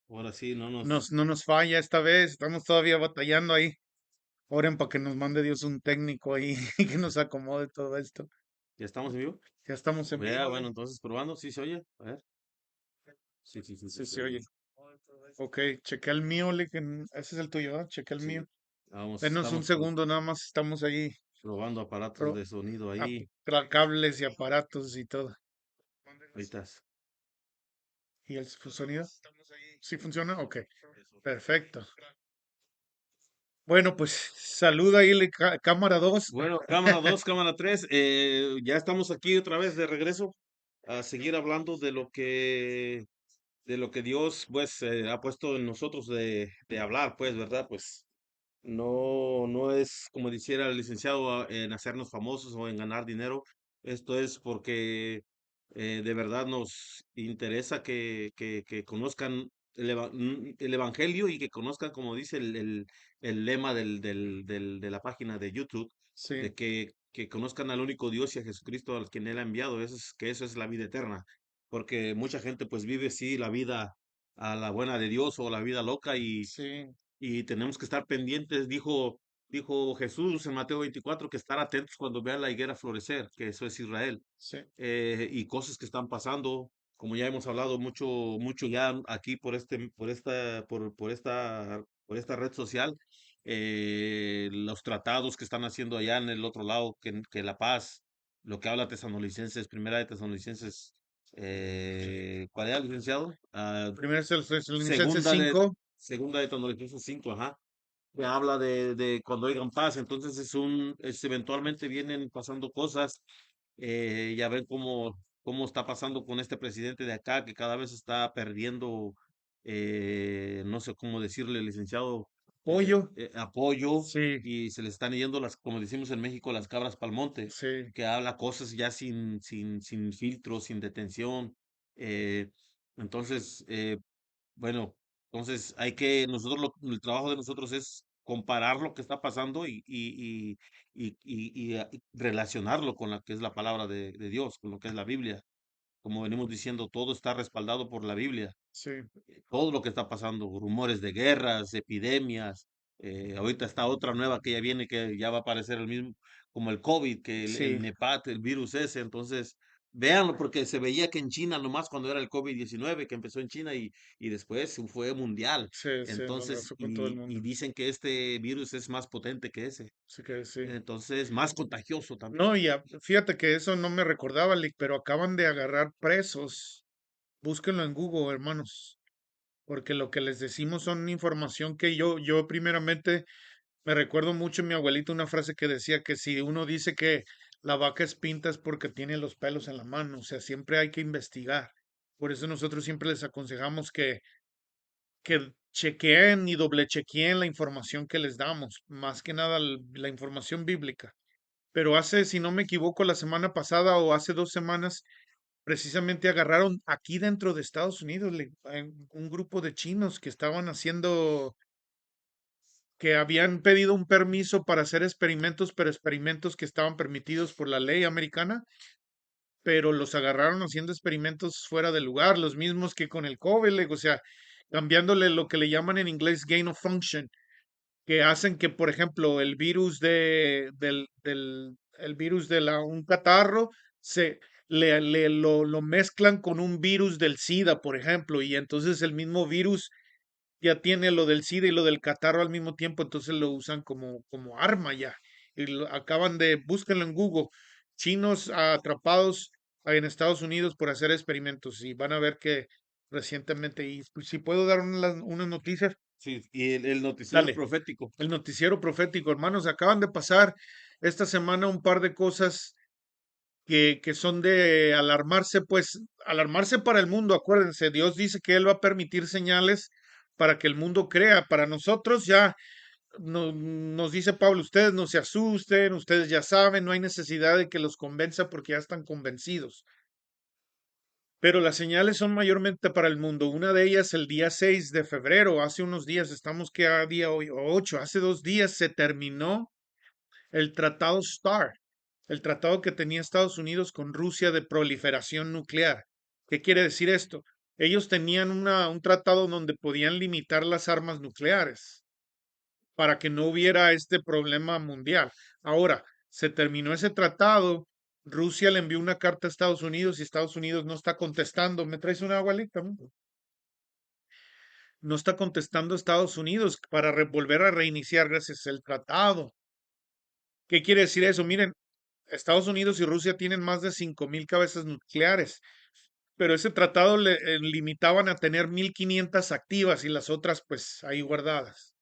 Ahora sí, no nos... No nos falla esta vez, estamos todavía batallando ahí. Oren para que nos mande Dios un técnico ahí y que nos acomode todo esto. ¿Ya estamos en vivo? Ya estamos en Vea, vivo, bueno, entonces probando, ¿sí se oye? A ver. Sí, sí, sí, sí sí se se oye. oye. Ok, chequea el mío, ese es el tuyo, ¿verdad? Chequea el mío. Sí. Vamos, Denos un segundo, nada más estamos ahí, probando aparatos pro- de sonido ahí. cables y aparatos y todo. Ahorita. Es. ¿Y el sonido? ¿Sí funciona? Ok, perfecto. Bueno, pues saluda ahí, cámara 2. Bueno, cámara 2, cámara 3, ya estamos aquí otra vez de regreso a seguir hablando de lo que Dios pues ha puesto en nosotros de hablar, pues, ¿verdad? Pues no, no es como dijera el licenciado en hacernos famosos o en ganar dinero. Esto es porque de verdad nos interesa que conozcan el evangelio y que conozcan, como dice el lema de la página de YouTube, Sí, de que conozcan al único Dios y a Jesucristo al quien Él ha enviado. Que eso es la vida eterna. Porque mucha gente pues vive sí la vida a la buena de Dios o la vida loca sí, y tenemos que estar pendientes, dijo Jesús en Mateo 24, que estar atentos cuando vean la higuera florecer, que eso es Israel, sí. y cosas que están pasando, como ya hemos hablado mucho, mucho ya aquí por esta red social, los tratados que están haciendo allá en el otro lado, que la paz, lo que habla Tesalonicenses, primera de Tesalonicenses, ¿cuál era, licenciado? Primero es el Tesalonicenses Segunda de 5. Segunda de Tesalonicenses 5, ajá, que habla de cuando oigan paz, entonces eventualmente vienen pasando cosas, ya ven cómo está pasando con este presidente de acá, que cada vez está perdiendo, no sé cómo decirle, licenciado, Pollo. apoyo, Sí, y se le están yendo como decimos en México, las cabras pal monte, sí, que habla cosas ya sin filtro, sin detención, eh, entonces, bueno, entonces el trabajo de nosotros es comparar lo que está pasando y relacionarlo con lo que es la palabra de Dios, con lo que es la Biblia. Como venimos diciendo, todo está respaldado por la Biblia. sí, Todo lo que está pasando, rumores de guerras, epidemias. Ahorita está otra nueva que ya viene, que ya va a aparecer el mismo, como el COVID, que el sí, Nepat, el virus ese. Entonces, véanlo, porque se veía que en China, nomás cuando era el COVID-19 que empezó en China y después fue mundial. sí, sí, lo Entonces, abrazo con todo el y mundo. dicen que este virus es más potente que ese. Así que sí. Entonces, más contagioso también. No, y fíjate que eso no me recordaba, Lick, pero acaban de agarrar presos. Búsquenlo en Google, hermanos, porque lo que les decimos son información que yo primeramente me recuerdo mucho mi abuelito una frase que decía que si uno dice que la vaca es pinta es porque tiene los pelos en la mano, o sea, siempre hay que investigar. Por eso nosotros siempre les aconsejamos que chequeen y doble chequeen la información que les damos, más que nada la información bíblica. Pero hace, si no me equivoco, la semana pasada o hace 2 semanas, precisamente agarraron aquí dentro de Estados Unidos un grupo de chinos que estaban haciendo, que habían pedido un permiso para hacer experimentos, pero experimentos que estaban permitidos por la ley americana, pero los agarraron haciendo experimentos fuera de lugar, los mismos que con el COVID, o sea, cambiándole lo que le llaman en inglés gain of function, que hacen que, por ejemplo, el virus el virus de un catarro lo mezclan con un virus del SIDA, por ejemplo, y entonces el mismo virus ya tiene lo del SIDA y lo del catarro al mismo tiempo, entonces lo usan como arma ya. Y búsquenlo en Google, chinos atrapados en Estados Unidos por hacer experimentos y van a ver que recientemente, y pues, si puedo dar unas noticias, Sí, y el noticiero dale. profético. El noticiero profético, hermanos, acaban de pasar esta semana un par de cosas que son de alarmarse, pues alarmarse para el mundo, acuérdense, Dios dice que Él va a permitir señales para que el mundo crea. Para nosotros ya nos dice Pablo, ustedes no se asusten, ustedes ya saben, no hay necesidad de que los convenza porque ya están convencidos. Pero las señales son mayormente para el mundo. Una de ellas el día 6 de febrero, hace unos días, estamos que a día hoy, 8, hace 2 días se terminó el tratado START, el tratado que tenía Estados Unidos con Rusia de proliferación nuclear. ¿Qué quiere decir esto? ellos tenían un tratado donde podían limitar las armas nucleares para que no hubiera este problema mundial. Ahora, se terminó ese tratado, Rusia le envió una carta a Estados Unidos y Estados Unidos no está contestando. ¿Me traes una agua, Lick, también? No está contestando Estados Unidos para volver a reiniciar gracias al tratado. ¿Qué quiere decir eso? Miren, Estados Unidos y Rusia tienen más de 5.000 cabezas nucleares, pero ese tratado le limitaban a tener 1.500 activas y las otras pues ahí guardadas.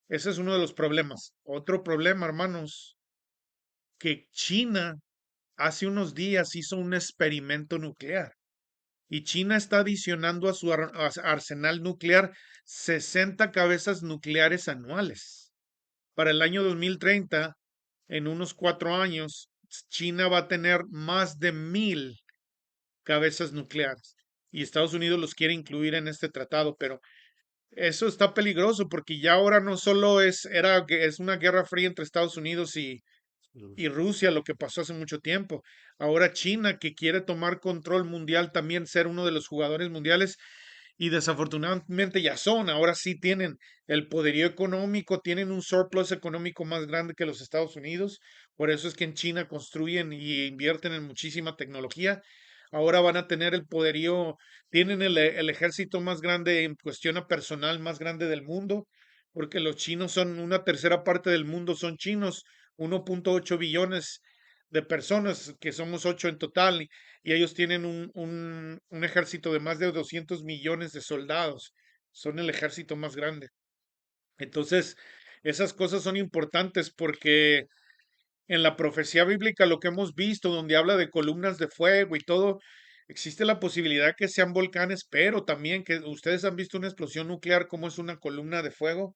Ese es uno de los problemas. Otro problema, hermanos, que China hace unos días hizo un experimento nuclear y China está adicionando a su arsenal nuclear 60 cabezas nucleares anuales. Para el año 2030, en unos 4 años, China va a tener más de 1.000 cabezas nucleares y Estados Unidos los quiere incluir en este tratado, pero eso está peligroso porque ya ahora no solo es una guerra fría entre Estados Unidos y Rusia, lo que pasó hace mucho tiempo. Ahora China, que quiere tomar control mundial, también ser uno de los jugadores mundiales, y desafortunadamente ya son, ahora sí tienen el poderío económico, tienen un surplus económico más grande que los Estados Unidos. Por eso es que en China construyen y invierten en muchísima tecnología. Ahora van a tener el poderío, tienen el ejército más grande en cuestión a personal más grande del mundo, porque los chinos son una tercera parte del mundo, son chinos, 1.8 billones de personas, que somos 8 en total, y ellos tienen un ejército de más de 200 millones de soldados. Son el ejército más grande. Entonces, esas cosas son importantes porque en la profecía bíblica lo que hemos visto, donde habla de columnas de fuego y todo, existe la posibilidad que sean volcanes, pero también que ustedes han visto una explosión nuclear, como es una columna de fuego.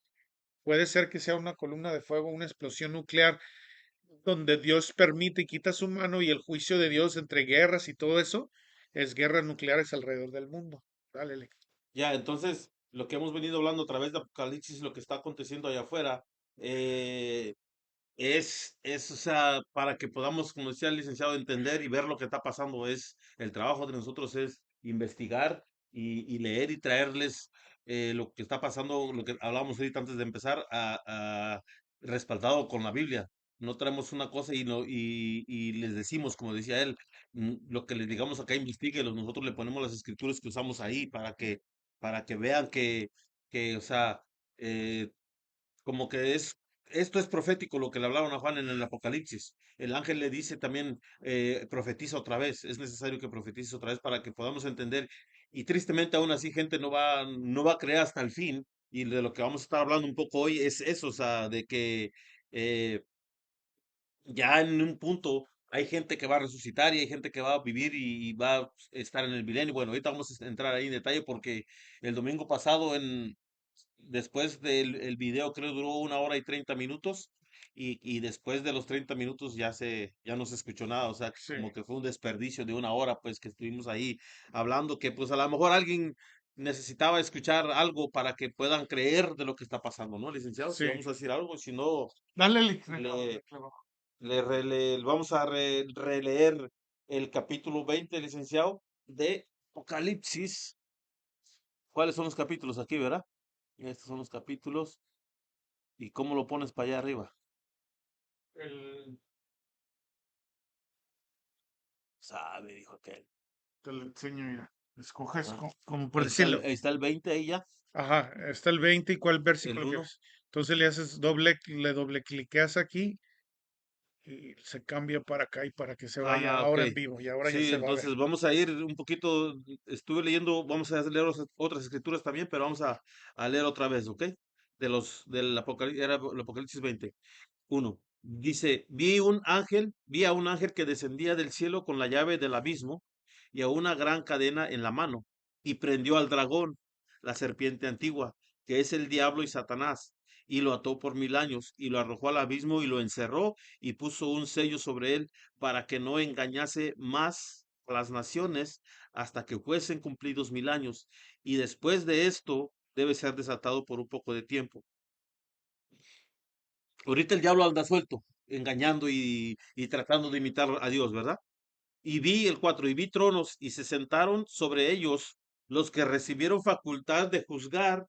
Puede ser que sea una columna de fuego, una explosión nuclear donde Dios permite y quita su mano y el juicio de Dios entre guerras y todo eso es guerras nucleares alrededor del mundo. Dale, Lex. Ya, entonces, lo que hemos venido hablando a través de Apocalipsis, lo que está aconteciendo allá afuera, eh, o sea, para que podamos, como decía el licenciado, entender y ver lo que está pasando, el trabajo de nosotros es investigar y leer y traerles lo que está pasando, lo que hablábamos ahorita antes de empezar, respaldado con la Biblia. No traemos una cosa y les decimos, como decía él, lo que les digamos acá, investiguenlo, nosotros le ponemos las escrituras que usamos ahí para que vean o sea, eh, como que esto es profético lo que le hablaron a Juan en el Apocalipsis. El ángel le dice también, profetiza otra vez, es necesario que profetice otra vez para que podamos entender. Y tristemente aún así gente no va a creer hasta el fin. Y de lo que vamos a estar hablando un poco hoy es eso, o sea, de que eh, ya en un punto hay gente que va a resucitar y hay gente que va a vivir y va a estar en el milenio. Bueno, ahorita vamos a entrar ahí en detalle porque el domingo pasado después del el video creo duró 1 hora y 30 minutos y después de los 30 minutos ya no se escuchó nada, o sea, Sí, como que fue un desperdicio de 1 hora pues que estuvimos ahí hablando que pues a lo mejor alguien necesitaba escuchar algo para que puedan creer de lo que está pasando, ¿no, licenciado? Si sí. vamos a decir algo, si no, Dale, Lex. le, vamos a releer el capítulo 20, licenciado, de Apocalipsis. ¿Cuáles son los capítulos aquí, verdad? Estos son los capítulos. ¿Y cómo lo pones para allá arriba? El- Sabe, dijo aquel. Te lo enseño, mira. Escoges Ah, como por decirlo. ahí está el 20 ahí ya, Ajá, está el 20 y cuál el versículo uno. quieres. Entonces le doble cliqueas aquí y se cambia para acá y para que se vaya Ok. ahora en vivo y ahora ya Sí, se va a ver. entonces vamos a ir un poquito, estuve leyendo, vamos a leer otras escrituras también, pero vamos a leer otra vez, ¿ok? Del Apocalipsis, era el Apocalipsis 20. Uno. Dice, vi a un ángel que descendía del cielo con la llave del abismo y a una gran cadena en la mano, y prendió al dragón, la serpiente antigua, que es el diablo y Satanás, y lo ató por 1000 años, y lo arrojó al abismo y lo encerró, y puso un sello sobre él para que no engañase más a las naciones hasta que fuesen cumplidos 1000 años, y después de esto debe ser desatado por un poco de tiempo. Ahorita el diablo anda suelto, engañando y tratando de imitar a Dios, ¿verdad? Y vi el 4 y vi tronos y se sentaron sobre ellos los que recibieron facultad de juzgar,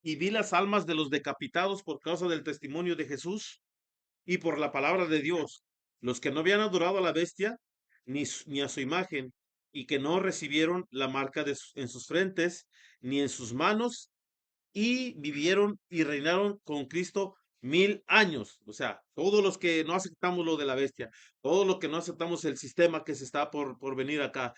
y vi las almas de los decapitados por causa del testimonio de Jesús y por la palabra de Dios, los que no habían adorado a la bestia ni a su imagen, y que no recibieron la marca en sus frentes ni en sus manos, y vivieron y reinaron con Cristo 1000 años. O sea, todos los que no aceptamos lo de la bestia, todos los que no aceptamos el sistema que se está por venir acá,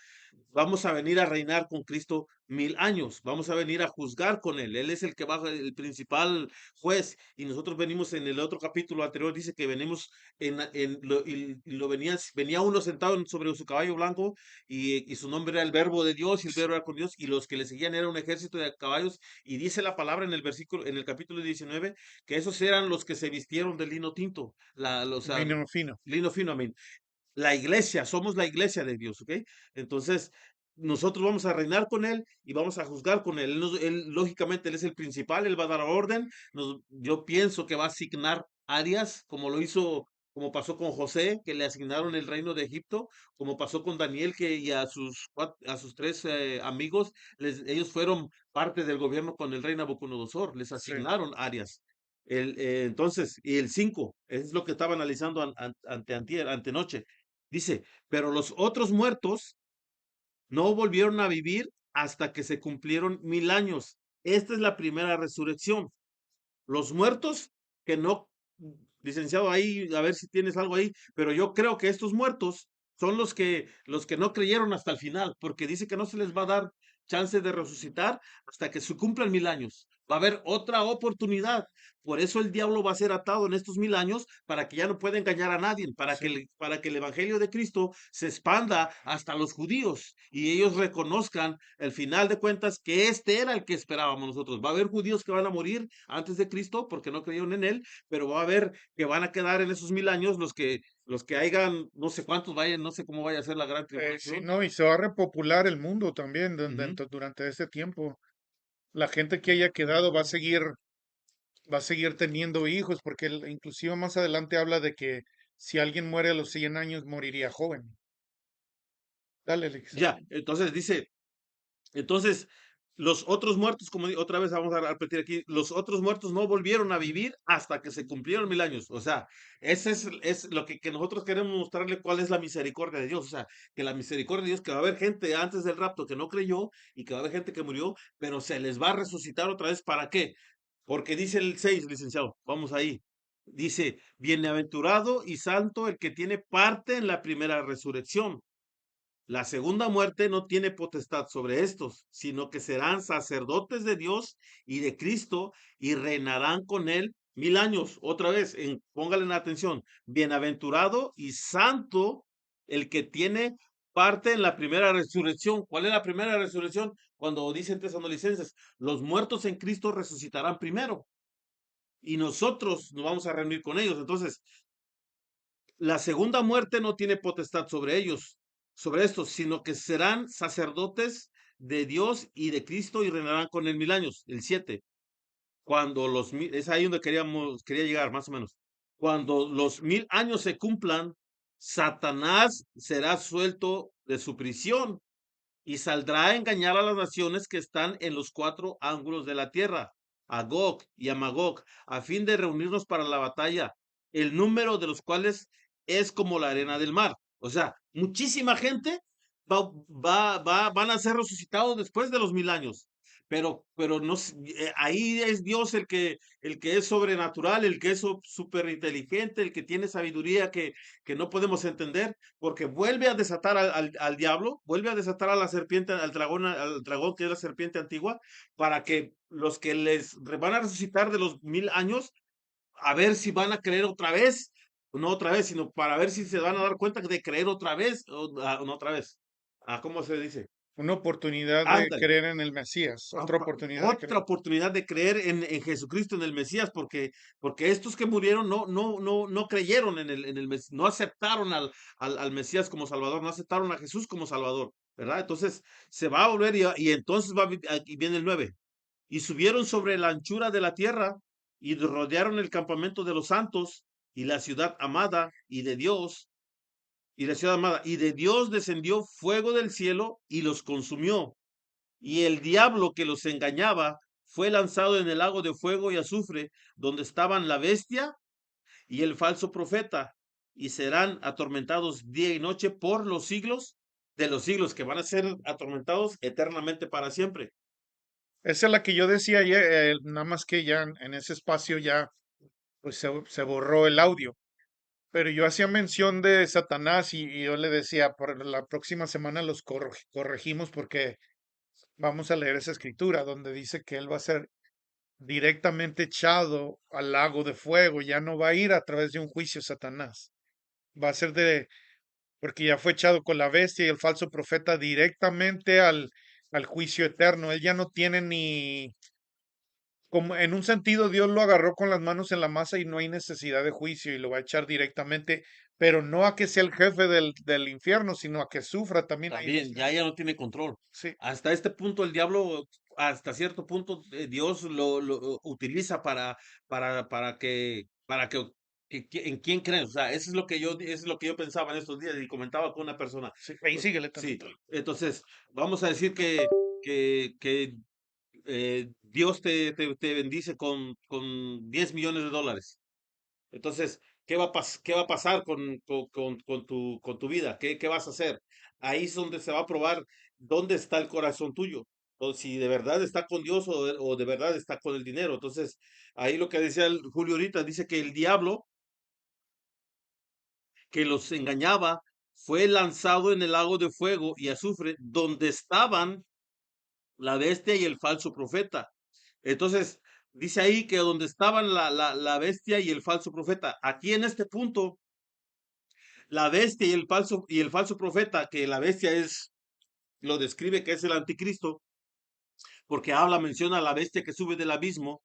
vamos a venir a reinar con Cristo 1000 años, vamos a venir a juzgar con Él. Él es el que va, el principal juez, y nosotros venimos en el otro capítulo anterior, dice que venimos venía uno sentado sobre su caballo blanco, y su nombre era el Verbo de Dios, y el Verbo era con Dios, y los que le seguían era un ejército de caballos, y dice la palabra en el versículo, en el capítulo 19, que esos eran los que se vistieron de lino tinto, o sea, Vino fino. lino fino, amén. La iglesia, somos la iglesia de Dios, ¿ok? Entonces, nosotros vamos a reinar con Él y vamos a juzgar con Él. Lógicamente, Él es el principal, Él va a dar orden. Yo pienso que va a asignar áreas, como lo hizo, como pasó con José, que le asignaron el reino de Egipto, como pasó con Daniel, que y a sus tres amigos, ellos fueron parte del gobierno con el rey Nabucodonosor, les Sí. asignaron áreas. Entonces, y el 5 es lo que estaba analizando antenoche. Dice, pero los otros muertos no volvieron a vivir hasta que se cumplieron 1000 años. Esta es la primera resurrección. Los muertos que no, licenciado, ahí, a ver si tienes algo ahí, pero yo creo que estos muertos son los que no creyeron hasta el final, porque dice que no se les va a dar chance de resucitar hasta que se cumplan 1000 años. Va a haber otra oportunidad. Por eso el diablo va a ser atado en estos 1000 años, para que ya no pueda engañar a nadie, Sí. para que el evangelio de Cristo se expanda hasta los judíos y ellos reconozcan el final de cuentas que este era el que esperábamos nosotros. Va a haber judíos que van a morir antes de Cristo porque no creyeron en él, pero va a haber que van a quedar en esos 1000 años los que hayan, no sé cuántos vayan, no sé cómo vaya a ser la gran Sí, tribulación. no, y se va a repopular el mundo también Ujú. durante ese tiempo. La gente que haya quedado va a seguir teniendo hijos, porque inclusive más adelante habla de que si alguien muere a los 100 años, moriría joven. Dale, Alex. Ya, entonces dice, entonces, los otros muertos, como otra vez vamos a repetir aquí, los otros muertos no volvieron a vivir hasta que se cumplieron 1000 años. O sea, ese es lo que nosotros queremos mostrarle, cuál es la misericordia de Dios. O sea, que la misericordia de Dios, que va a haber gente antes del rapto que no creyó, y que va a haber gente que murió, pero se les va a resucitar otra vez. ¿Para qué? Porque dice el 6, licenciado, vamos ahí. Dice, bienaventurado y santo el que tiene parte en la primera resurrección. La segunda muerte no tiene potestad sobre estos, sino que serán sacerdotes de Dios y de Cristo, y reinarán con él 1000 años. Otra vez, póngale atención. Bienaventurado y santo el que tiene parte en la primera resurrección. ¿Cuál es la primera resurrección? Cuando dicen tesalonicenses, los muertos en Cristo resucitarán primero, y nosotros nos vamos a reunir con ellos. Entonces, la segunda muerte no tiene potestad sobre ellos, sobre estos, sino que serán sacerdotes de Dios y de Cristo, y reinarán con él 1000 años. El 7, es ahí donde quería llegar, más o menos. Cuando los 1000 años se cumplan, Satanás será suelto de su prisión y saldrá a engañar a las naciones que están en los cuatro ángulos de la tierra, a Gog y a Magog, a fin de reunirnos para la batalla, el número de los cuales es como la arena del mar. O sea, muchísima gente van a ser resucitados después de los 1000 años. Pero no, ahí es Dios el que es sobrenatural, el que es súper inteligente, el que tiene sabiduría que no podemos entender, porque vuelve a desatar al diablo, vuelve a desatar a la serpiente, al dragón que es la serpiente antigua, para que los que les van a resucitar de los 1000 años, a ver si van a creer otra vez, no otra vez, sino para ver si se van a dar cuenta de creer otra vez, no otra vez. ¿Cómo se dice? Una oportunidad de Ándale, creer en el Mesías. Otra oportunidad de otra creer. oportunidad de creer en Jesucristo, en el Mesías, porque estos que murieron no creyeron en el Mesías, no aceptaron al Mesías como Salvador, no aceptaron a Jesús como Salvador, ¿verdad? Entonces se va a volver, y entonces aquí viene el 9. Y subieron sobre la anchura de la tierra y rodearon el campamento de los santos y la ciudad amada y de Dios, y la ciudad amada, y de Dios descendió fuego del cielo y los consumió. Y el diablo que los engañaba fue lanzado en el lago de fuego y azufre, donde estaban la bestia y el falso profeta, y serán atormentados día y noche por los siglos de los siglos, que van a ser atormentados eternamente para siempre. Esa es la que yo decía ayer, nada más que ya en ese espacio ya pues se borró el audio. Pero yo hacía mención de Satanás y yo le decía, por la próxima semana los corregimos porque vamos a leer esa escritura donde dice que él va a ser directamente echado al lago de fuego, ya no va a ir a través de un juicio Satanás, va a ser porque ya fue echado con la bestia y el falso profeta directamente al juicio eterno. Él ya no tiene ni, como en un sentido, Dios lo agarró con las manos en la masa y no hay necesidad de juicio y lo va a echar directamente, pero no a que sea el jefe del infierno, sino a que sufra también ahí También, ya no tiene control. Sí, Hasta este punto el diablo, hasta cierto punto, Dios lo utiliza en quién crees. O sea, eso es lo que yo pensaba en estos días y comentaba con una persona. sí, ahí síguele Sí, tantito. entonces, vamos a decir que Dios te bendice con 10 millones de dólares. Entonces, ¿qué va a pasar con tu vida? ¿Qué vas a hacer? Ahí es donde se va a probar dónde está el corazón tuyo. O si de verdad está con Dios o de verdad está con el dinero. Entonces, ahí lo que decía Julio ahorita, dice que el diablo que los engañaba fue lanzado en el lago de fuego y azufre, donde estaban la bestia y el falso profeta. Entonces, dice ahí que donde estaban la bestia y el falso profeta. Aquí en este punto la bestia y el falso profeta, que la bestia lo describe que es el anticristo, porque menciona a la bestia que sube del abismo,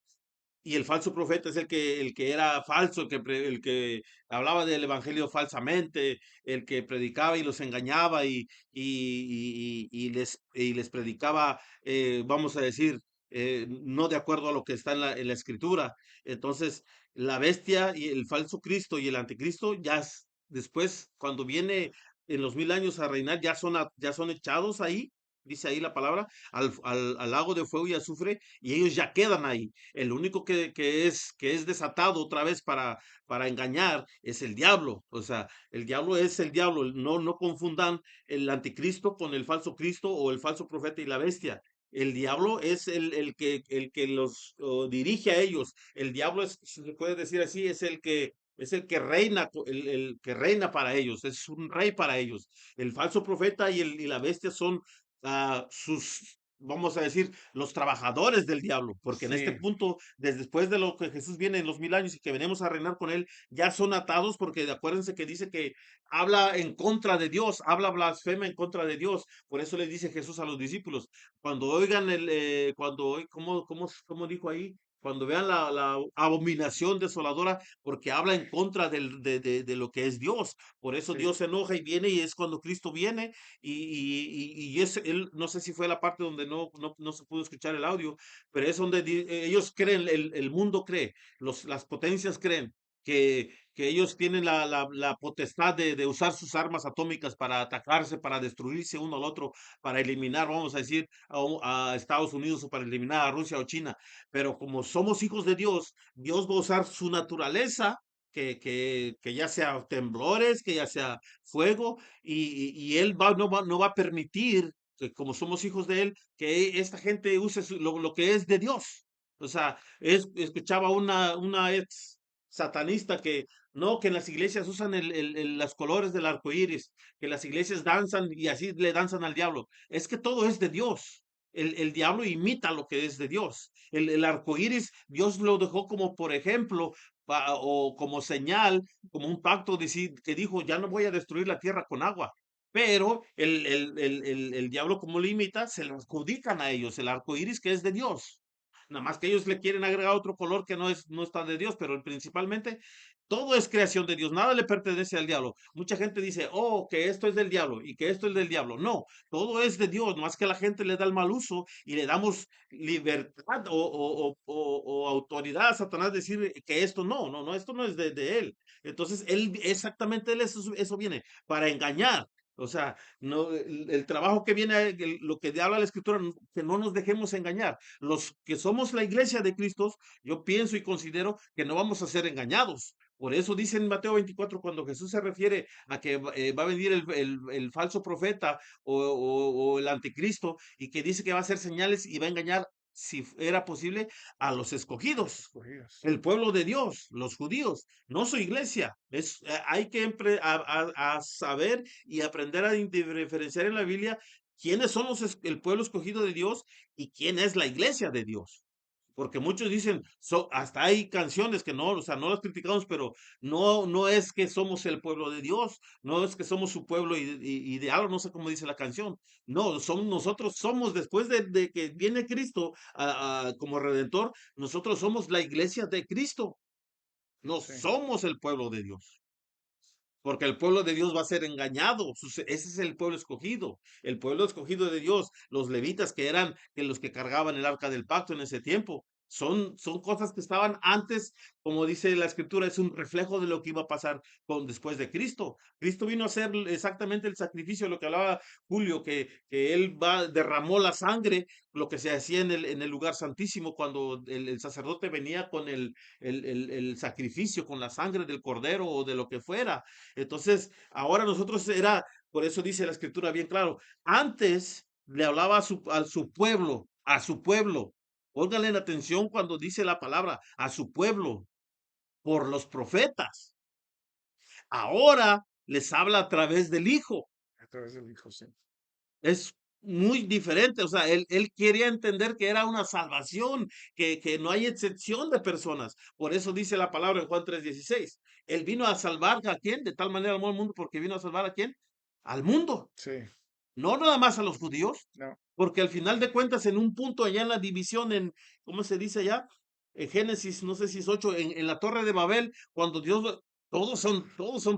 y el falso profeta es el que era falso, el que hablaba del evangelio falsamente, el que predicaba y los engañaba y les predicaba, vamos a decir, no de acuerdo a lo que está en la escritura. Entonces, la bestia y el falso Cristo y el anticristo después, cuando viene en los 1000 años a reinar, ya son echados ahí, dice ahí la palabra, al lago de fuego y azufre, y ellos ya quedan ahí. El único que es desatado otra vez para engañar es el diablo. O sea, el diablo es el diablo. No confundan el anticristo con el falso Cristo o el falso profeta y la bestia. El diablo es el que los dirige a ellos. El diablo es, si se puede decir así, es el que reina, el que reina para ellos, es un rey para ellos. El falso profeta y la bestia son vamos a decir, los trabajadores del diablo, porque en este Sí, punto, desde después de lo que Jesús viene en los 1000 años y que venimos a reinar con él, ya son atados, porque acuérdense que dice que habla en contra de Dios, habla blasfema en contra de Dios. Por eso le dice Jesús a los discípulos, cuando oigan ¿cómo dijo ahí? Cuando vean la abominación desoladora, porque habla en contra de lo que es Dios. Por eso sí. Dios se enoja y viene, y es cuando Cristo viene él, no sé si fue la parte donde no se pudo escuchar el audio, pero es donde ellos creen, el mundo cree, las potencias creen que ellos tienen la potestad de usar sus armas atómicas para atacarse, para destruirse uno al otro, para eliminar, vamos a decir, a Estados Unidos, o para eliminar a Rusia o China. Pero como somos hijos de Dios, Dios va a usar su naturaleza, que ya sea temblores, que ya sea fuego, y él no va a permitir, que como somos hijos de él, que esta gente use lo que es de Dios. O sea, escuchaba una ex satanista que no, que en las iglesias usan los colores del arco iris, que las iglesias danzan y así le danzan al diablo. Es que todo es de Dios. El diablo imita lo que es de Dios. El arco iris, Dios lo dejó como por ejemplo, o como señal, como un pacto que dijo, ya no voy a destruir la tierra con agua. Pero el diablo, como lo imita, se lo adjudican a ellos, el arco iris que es de Dios. Nada más que ellos le quieren agregar otro color que no está de Dios, pero principalmente todo es creación de Dios, nada le pertenece al diablo. Mucha gente dice, oh, que esto es del diablo y que esto es del diablo. No, todo es de Dios, más que la gente le da el mal uso y le damos libertad o autoridad a Satanás decir que esto no, esto no es de él. Entonces, exactamente él, eso viene, para engañar. O sea, no, el trabajo que viene, lo que habla la Escritura, que no nos dejemos engañar. Los que somos la iglesia de Cristo, yo pienso y considero que no vamos a ser engañados. Por eso dice en Mateo 24, cuando Jesús se refiere a que va a venir el falso profeta o el anticristo, y que dice que va a hacer señales y va a engañar, si era posible, a los Los escogidos, escogidos. el pueblo de Dios, los judíos, no su iglesia. Hay que a saber y aprender a diferenciar en la Biblia quiénes son el pueblo escogido de Dios y quién es la iglesia de Dios. Porque muchos dicen, hasta hay canciones que no, o sea, no las criticamos, pero no es que somos el pueblo de Dios, no es que somos su pueblo ideal, o no sé cómo dice la canción. No, nosotros somos, después de que viene Cristo como redentor, nosotros somos la iglesia de Cristo. No Sí. somos el pueblo de Dios. Porque el pueblo de Dios va a ser engañado. Ese es el pueblo escogido. El pueblo escogido de Dios, los levitas que eran los que cargaban el arca del pacto en ese tiempo. Son cosas que estaban antes, como dice la escritura, es un reflejo de lo que iba a pasar después de Cristo. Cristo vino a hacer exactamente el sacrificio, lo que hablaba Julio, que él derramó la sangre, lo que se hacía en el lugar santísimo cuando el sacerdote venía con el sacrificio, con la sangre del cordero o de lo que fuera. Entonces, ahora nosotros por eso dice la escritura bien claro, antes le hablaba a su pueblo, a su pueblo. Pónganle en atención cuando dice la palabra, a su pueblo, por los profetas. Ahora les habla a través del Hijo. A través del Hijo, sí. Es muy diferente, o sea, él quería entender que era una salvación, que no hay excepción de personas. Por eso dice la palabra en Juan 3:16. Él vino a salvar a quién, de tal manera amó al mundo, porque vino a salvar a quién, al mundo, Sí. no nada más a los judíos, No. porque al final de cuentas, en un punto allá en la división, ¿cómo se dice allá? En Génesis, no sé si es 8, en la Torre de Babel, cuando Dios, todos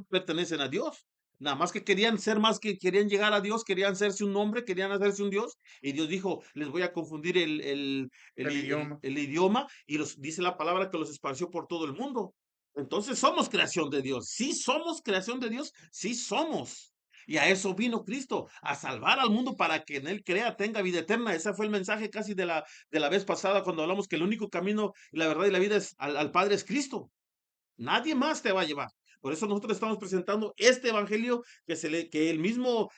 pertenecen a Dios. Nada más que querían ser más que querían llegar a Dios, querían hacerse un nombre, querían hacerse un Dios, y Dios dijo, les voy a confundir El idioma. el idioma, y dice la palabra que los esparció por todo el mundo. Entonces somos creación de Dios. Sí somos creación de Dios, sí somos. Y a eso vino Cristo, a salvar al mundo para que en él crea, tenga vida eterna. Ese fue el mensaje casi de la vez pasada cuando hablamos que el único camino, la verdad y la vida al Padre es Cristo. Nadie más te va a llevar. Por eso nosotros estamos presentando este evangelio que el mismo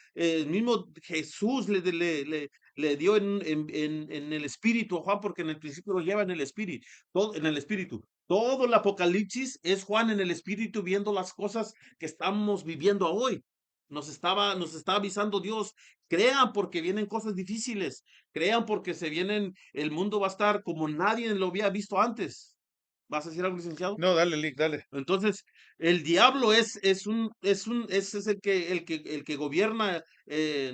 Jesús le dio en el Espíritu a Juan, porque en el principio lo lleva en el Espíritu, todo en el Espíritu. Todo el Apocalipsis es Juan en el Espíritu viendo las cosas que estamos viviendo hoy. Nos está avisando Dios, crean porque vienen cosas difíciles, crean porque el mundo va a estar como nadie lo había visto antes. ¿Vas a decir algo, licenciado? No, dale, Lick, dale. Entonces, el diablo es el que gobierna,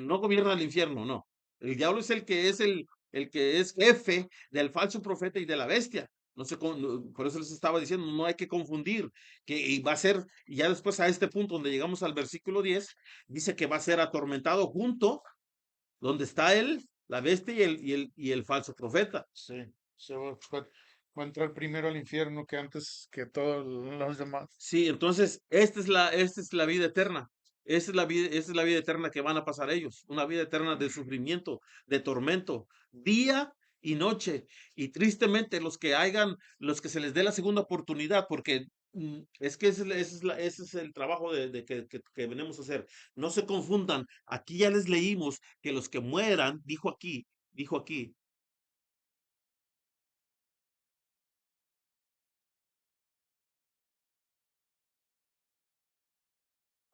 no gobierna el infierno, no. El diablo es el que es jefe del falso profeta y de la bestia. No sé por eso les estaba diciendo, no hay que confundir, y va a ser, y ya después a este punto donde llegamos al versículo 10 dice que va a ser atormentado junto donde está él, la bestia y el falso profeta. Sí. Va a entrar primero al infierno que antes que todos los demás. Sí, entonces, esta es la vida eterna. Esta es la vida eterna que van a pasar ellos. Una vida eterna de sufrimiento, de tormento, día y noche. Y tristemente, los que se les dé la segunda oportunidad, porque es que ese es el trabajo que venimos a hacer. No se confundan. Aquí ya les leímos que los que mueran, dijo aquí,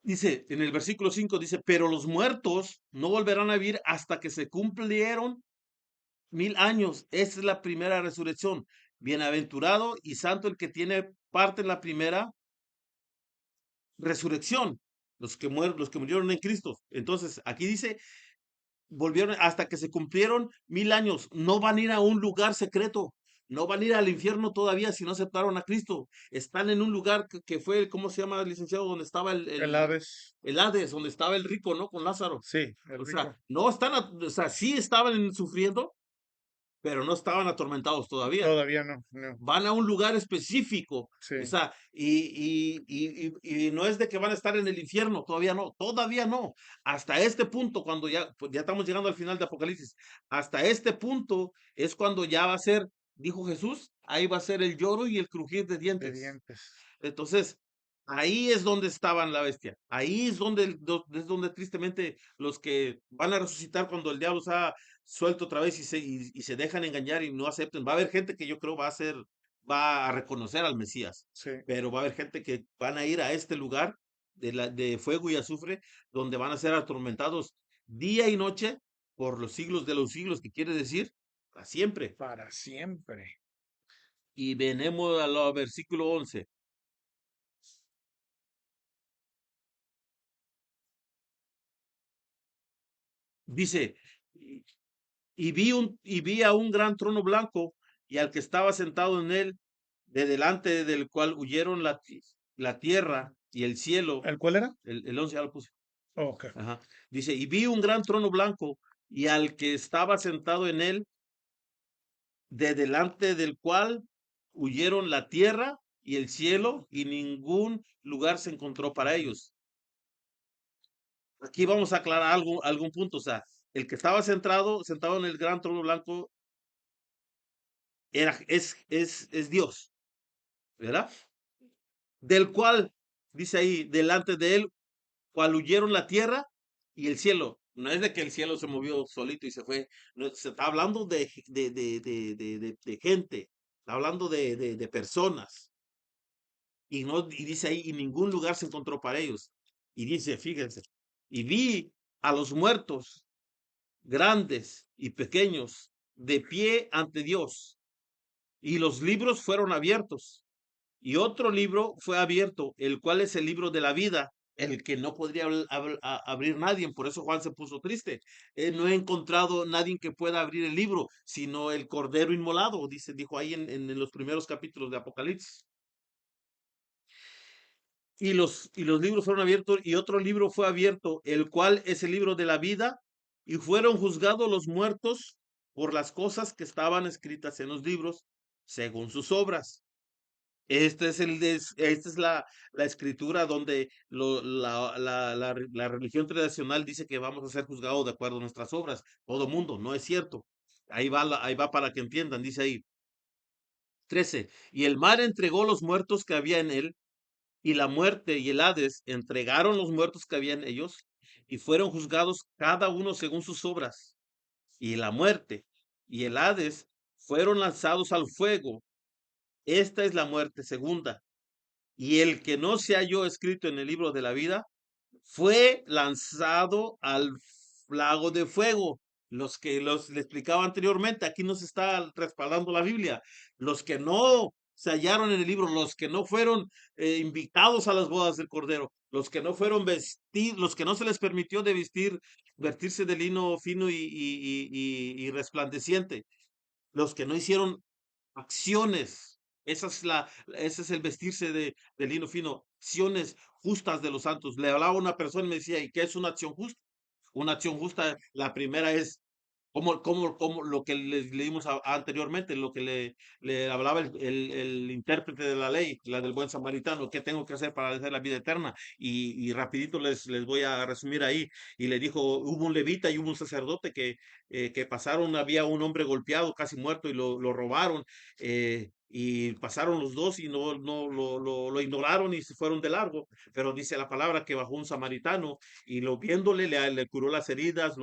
dice, en el versículo 5 dice, pero los muertos no volverán a vivir hasta que se cumplieron 1000 años. Esa es la primera resurrección. Bienaventurado y santo el que tiene parte en la primera resurrección. Los que murieron en Cristo. Entonces, aquí dice, volvieron hasta que se cumplieron 1000 años. No van a ir a un lugar secreto. No van a ir al infierno todavía si no aceptaron a Cristo. Están en un lugar que fue, ¿cómo se llama, licenciado? Donde estaba el, El el, Hades. el Hades, donde estaba el rico, ¿no? Con Lázaro. Sí, el O sea, rico. no están, o sea, sí estaban sufriendo, pero no estaban atormentados todavía. Todavía no, no. Van a un lugar específico, Sí, o sea, y no es de que van a estar en el infierno, todavía no. Hasta este punto, cuando ya, pues ya estamos llegando al final de Apocalipsis, hasta este punto es cuando ya va a ser, dijo Jesús, ahí va a ser el lloro y el crujir de de dientes. dientes. Entonces, ahí es donde estaban la bestia. Ahí es donde tristemente los que van a resucitar cuando el diablo se ha suelto otra vez y se dejan engañar y no acepten. Va a haber gente que yo creo va a reconocer al Mesías, Sí, pero va a haber gente que van a ir a este lugar de fuego y azufre, donde van a ser atormentados día y noche por los siglos de los siglos, que quiere decir para siempre. para siempre. Y venemos al versículo 11. Dice, y vi a un gran trono blanco y al que estaba sentado en él, de delante del cual huyeron la tierra y el cielo. ¿El cuál era? El 11 ya lo puse. Ok. Ajá. Dice, y vi un gran trono blanco y al que estaba sentado en él, de delante del cual huyeron la tierra y el cielo y ningún lugar se encontró para ellos. Aquí vamos a aclarar algún punto. O sea, el que estaba sentado en el gran trono blanco es Dios, ¿verdad? Del cual, dice ahí, delante de él, cual huyeron la tierra y el cielo. No es de que el cielo se movió solito y se fue. No, se está hablando de gente. Está hablando de personas. Y, no, y dice ahí, y ningún lugar se encontró para ellos. Y dice, fíjense, y vi a los muertos, grandes y pequeños, de pie ante Dios. Y los libros fueron abiertos. Y otro libro fue abierto, el cual es el libro de la vida, el que no podría abrir nadie. Por eso Juan se puso triste. No he encontrado nadie que pueda abrir el libro, sino el cordero inmolado, dijo ahí en los primeros capítulos de Apocalipsis. Y los libros fueron abiertos, y otro libro fue abierto, el cual es el libro de la vida, y fueron juzgados los muertos por las cosas que estaban escritas en los libros, según sus obras. Esta es la escritura donde la religión tradicional dice que vamos a ser juzgados de acuerdo a nuestras obras. Todo mundo, no es cierto. Ahí va para que entiendan, dice ahí. 13. Y el mar entregó los muertos que había en él, y la muerte y el Hades entregaron los muertos que había en ellos, y fueron juzgados cada uno según sus obras. Y la muerte y el Hades fueron lanzados al fuego. Esta es la muerte segunda. Y el que no se halló escrito en el libro de la vida fue lanzado al lago de fuego. Los que le explicaba anteriormente, aquí nos está respaldando la Biblia. Los que no se hallaron en el libro, los que no fueron invitados a las bodas del Cordero, los que no fueron vestidos, los que no se les permitió de vestirse de lino fino y resplandeciente, los que no hicieron acciones. Ese es el vestirse de lino fino, acciones justas de los santos. Le hablaba a una persona y me decía, ¿y qué es una acción justa? Una acción justa, la primera es como lo que les leímos anteriormente, lo que le hablaba el intérprete de la ley, la del buen samaritano, ¿qué tengo que hacer para hacer la vida eterna? Y rapidito les voy a resumir ahí. Y le dijo, hubo un levita y hubo un sacerdote que pasaron, había un hombre golpeado, casi muerto, y lo robaron. Y pasaron los dos y lo ignoraron y se fueron de largo. Pero dice la palabra que bajó un samaritano y viéndole le curó las heridas,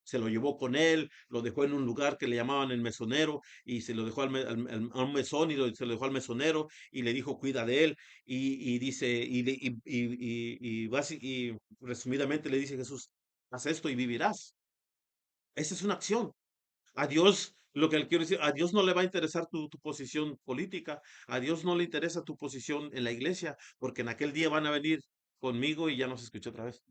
se lo llevó con él, lo dejó en un lugar que le llamaban el mesonero y se lo dejó a un mesón y se lo dejó al mesonero y le dijo cuida de él y dice y resumidamente le dice Jesús, haz esto y vivirás. Esa es una acción. A Dios, lo que le quiero decir, a Dios no le va a interesar tu posición política, a Dios no le interesa tu posición en la iglesia, porque en aquel día van a venir conmigo y ya no se escucha otra vez.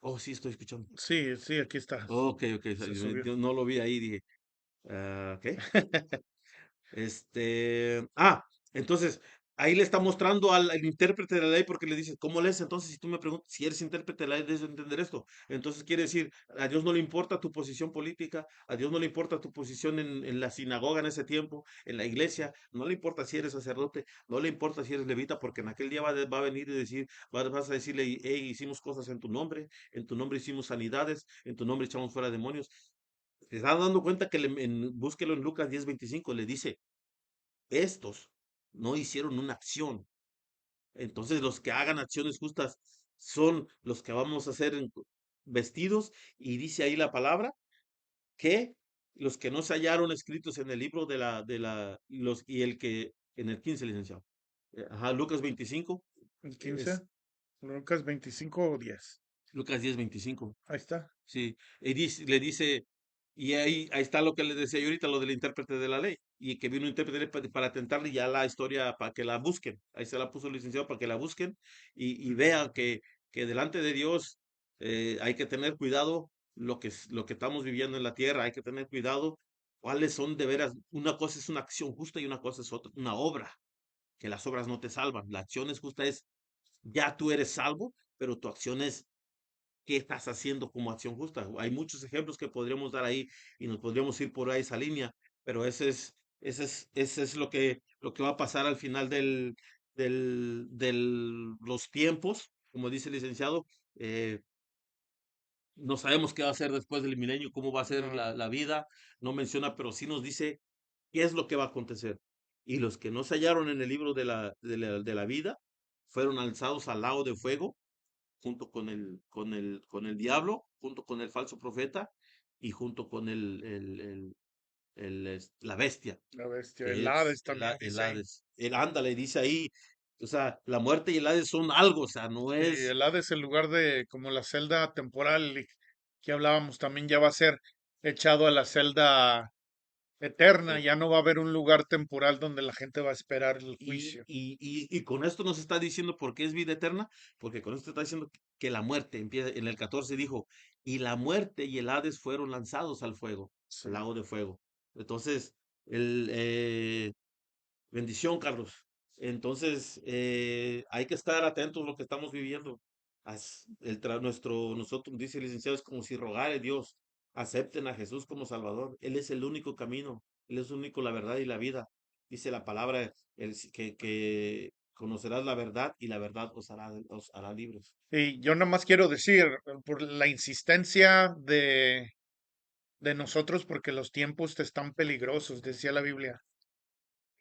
Oh, sí, estoy escuchando. Sí, sí, aquí está. Ok, ok, Se subió. yo no lo vi ahí, dije, ¿qué? Entonces, ahí le está mostrando al intérprete de la ley porque le dice, ¿cómo lees? Entonces, si tú me preguntas, si eres intérprete de la ley, debes entender esto. Entonces quiere decir, a Dios no le importa tu posición política, a Dios no le importa tu posición en la sinagoga en ese tiempo, en la iglesia, no le importa si eres sacerdote, no le importa si eres levita, porque en aquel día va a venir y decir, vas a decirle, hey, hicimos cosas en tu nombre hicimos sanidades, en tu nombre echamos fuera demonios. Se está dando cuenta que búsquelo en Lucas 10:25, le dice, estos no hicieron una acción. Entonces los que hagan acciones justas son los que vamos a ser vestidos y dice ahí la palabra que los que no se hallaron escritos en el libro y el que en el 15 licenciado. Ajá, Lucas 25 El 15, es Lucas 25:10. Lucas 10:25. Ahí está. Sí, y le dice, y ahí está lo que le decía yo ahorita, lo del intérprete de la ley, y que vino un intérprete para tentarle ya la historia para que la busquen. Ahí se la puso el licenciado para que la busquen y vean que delante de Dios hay que tener cuidado lo que estamos viviendo en la tierra, hay que tener cuidado cuáles son de veras. Una cosa es una acción justa y una cosa es otra, una obra, que las obras no te salvan. La acción es justa es, ya tú eres salvo, pero tu acción es qué estás haciendo como acción justa. Hay muchos ejemplos que podríamos dar ahí y nos podríamos ir por ahí esa línea, pero ese es lo que va a pasar al final los tiempos, como dice el licenciado. eh, no sabemos qué va a ser después del milenio, cómo va a ser No. la vida, no menciona, pero sí nos dice qué es lo que va a acontecer. Y los que no se hallaron en el libro de la vida fueron alzados al lago de fuego junto con el diablo, junto con el falso profeta y junto con la bestia, La bestia, el que es Hades también el dice ahí. Hades. El ándale, dice ahí, o sea, la muerte y el Hades son algo, o sea, no Sí, es, el Hades, el lugar de como la celda temporal que hablábamos, también ya va a ser echado a la celda eterna. eh, Ya no va a haber un lugar temporal donde la gente va a esperar el y, juicio. y, y con esto nos está diciendo por qué es vida eterna, porque con esto está diciendo que la muerte empieza, en el 14 dijo, y la muerte y el Hades fueron lanzados al fuego, Sí. al lago de fuego. Entonces, el, eh, bendición, Carlos. Entonces, hay que estar atentos a lo que estamos viviendo. Nosotros, dice el licenciado, es como si rogar a Dios, acepten a Jesús como Salvador. Él es el único camino, Él es el único la verdad y la vida. Dice la palabra que conocerás la verdad y la verdad os hará libres. Y yo nada más quiero decir, por la insistencia de nosotros, porque los tiempos están peligrosos, decía la Biblia,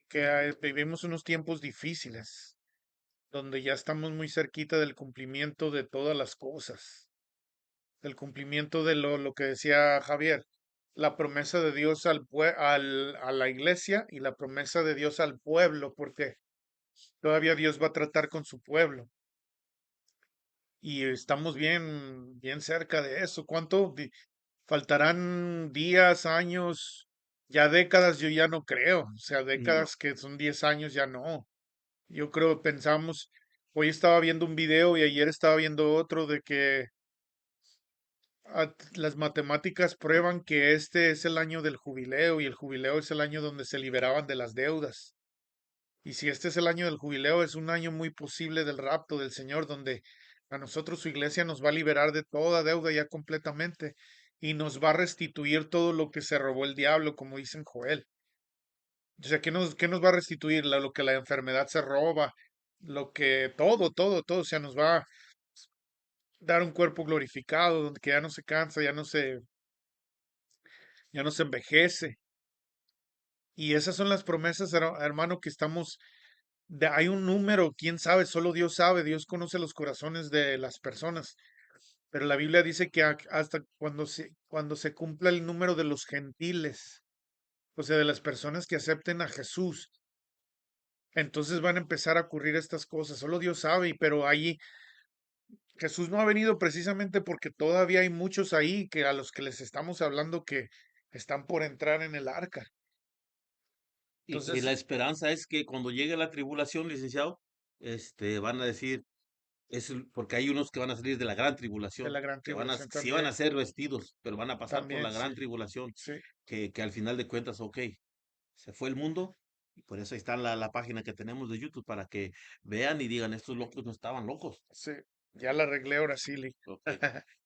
que vivimos unos tiempos difíciles, donde ya estamos muy cerquita del cumplimiento de todas las cosas, del cumplimiento de lo que decía Javier, la promesa de Dios a la iglesia y la promesa de Dios al pueblo, porque todavía Dios va a tratar con su pueblo. Y estamos bien, bien cerca de eso. Faltarán días, años, ya décadas? Yo ya no creo. O sea, No. décadas que son 10 años, ya no. Yo creo, pensamos, hoy estaba viendo un video y ayer estaba viendo otro de que las matemáticas prueban que este es el año del jubileo y el jubileo es el año donde se liberaban de las deudas. Y si este es el año del jubileo, es un año muy posible del rapto del Señor, donde a nosotros su iglesia nos va a liberar de toda deuda ya completamente y nos va a restituir todo lo que se robó el diablo, como dice en Joel. O sea, ¿qué nos va a restituir? Lo que la enfermedad se roba, lo que todo, todo, todo. O sea, nos va a dar un cuerpo glorificado, donde que ya no se cansa, ya no se envejece. Y esas son las promesas, hermano, que estamos. Hay un número, quién sabe, solo Dios sabe, Dios conoce los corazones de las personas, pero la Biblia dice que hasta cuando se cumpla el número de los gentiles, o sea, de las personas que acepten a Jesús, entonces van a empezar a ocurrir estas cosas. Solo Dios sabe, pero ahí Jesús no ha venido precisamente porque todavía hay muchos ahí que a los que les estamos hablando que están por entrar en el arca. Y Entonces, la esperanza es que cuando llegue la tribulación, licenciado, van a decir, porque hay unos que van a salir de la gran de tribulación, la gran que tribulación sí van a también, ser vestidos, pero van a pasar por también, la sí, gran tribulación, sí. que al final de cuentas, ok, se fue el mundo, Y por eso ahí está la página que tenemos de YouTube para que vean y digan, estos locos no estaban locos. Sí, ya la arreglé ahora sí, Lick. Ok.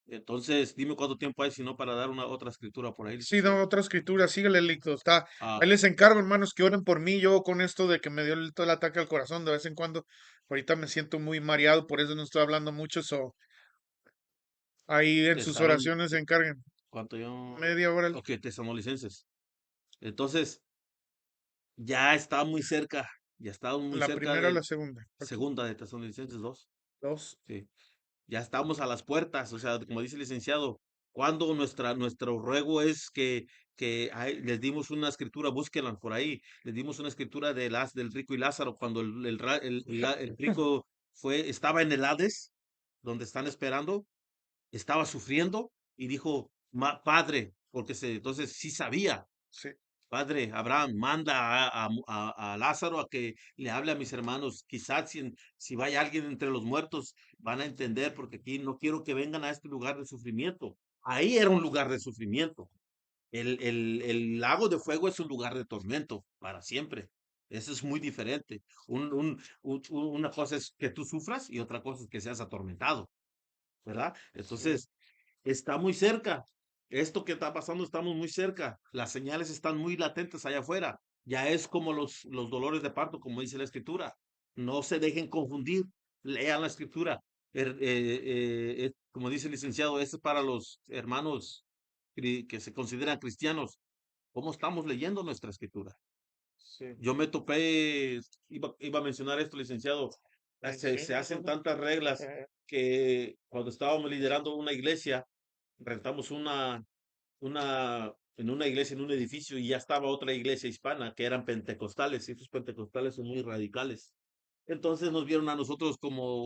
Entonces, dime cuánto tiempo hay, si no, para dar una otra escritura por ahí, Sí, licenciado. no, otra escritura, síguele, Lick. Está. Ah, Ahí les encargo, hermanos, que oren por mí. Yo con esto de que me dio todo el ataque al corazón de vez en cuando, ahorita me siento muy mareado, por eso no estoy hablando mucho. Ahí en sus Tesalón, oraciones se encarguen. ¿cuánto yo? Media hora, Lick. Ok, tesanolicenses. Entonces, ya está muy cerca, ya estamos muy La cerca primera o la del segunda. Ok. segunda de Tesalonicenses 2. Dos. Sí. Ya estamos a las puertas, o sea, como dice el licenciado, cuando nuestro ruego es que les dimos una escritura, búsquenla por ahí, les dimos una escritura del rico y Lázaro, cuando el rico estaba en el Hades, donde están esperando, estaba sufriendo y dijo, Padre, porque entonces sí sabía, Sí. Padre Abraham, manda a Lázaro a que le hable a mis hermanos. Quizás si vaya alguien entre los muertos, van a entender, porque aquí no quiero que vengan a este lugar de sufrimiento. Ahí era un lugar de sufrimiento. El lago de fuego es un lugar de tormento para siempre. Eso es muy diferente. Una cosa es que tú sufras y otra cosa es que seas atormentado, ¿verdad? Sí. Entonces, está muy cerca. Esto que está pasando, estamos muy cerca. Las señales están muy latentes allá afuera. Ya es como los dolores de parto, como dice la escritura. No se dejen confundir. Lean la escritura. Como dice el licenciado, esto es para los hermanos que se consideran cristianos. ¿Cómo estamos leyendo nuestra escritura? Sí. Yo me topé, iba a mencionar esto, licenciado. Se hacen tantas reglas que cuando estábamos liderando una iglesia, rentamos en una iglesia, en un edificio, y ya estaba otra iglesia hispana que eran pentecostales, y estos pentecostales son muy radicales. Entonces nos vieron a nosotros como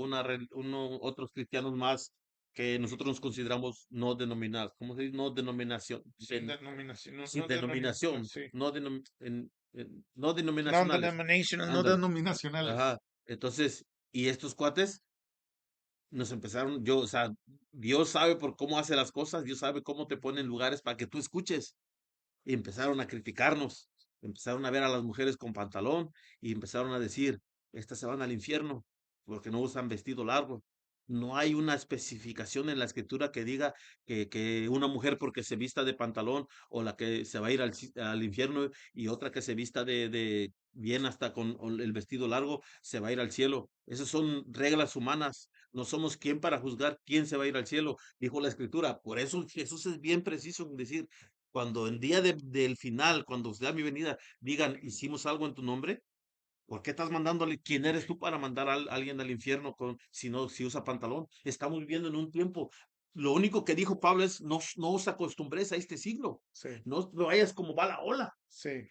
otros cristianos más que nosotros nos consideramos no denominados. ¿Cómo se dice? No denominación, Sin denominación. No, sin no denominación. denominación, Sí. no denominacionales. Non-denominational, no Ándale. denominacionales. Ajá. Entonces, y estos cuates nos empezaron, o sea, Dios sabe por cómo hace las cosas, Dios sabe cómo te pone en lugares para que tú escuches. Y empezaron a criticarnos, empezaron a ver a las mujeres con pantalón y empezaron a decir, estas se van al infierno porque no usan vestido largo. No hay una especificación en la escritura que diga que una mujer porque se vista de pantalón o la que se va a ir al infierno y otra que se vista de bien hasta con el vestido largo se va a ir al cielo. Esas son reglas humanas. No somos quien para juzgar quién se va a ir al cielo, dijo la escritura. Por eso Jesús es bien preciso en decir, cuando el día del final, cuando sea mi venida, digan, hicimos algo en tu nombre, ¿por qué estás mandándole? ¿Quién eres tú para mandar a alguien al infierno si usa pantalón? Estamos viviendo en un tiempo. Lo único que dijo Pablo es, no os acostumbres a este siglo. Sí. No vayas como va la ola. Sí.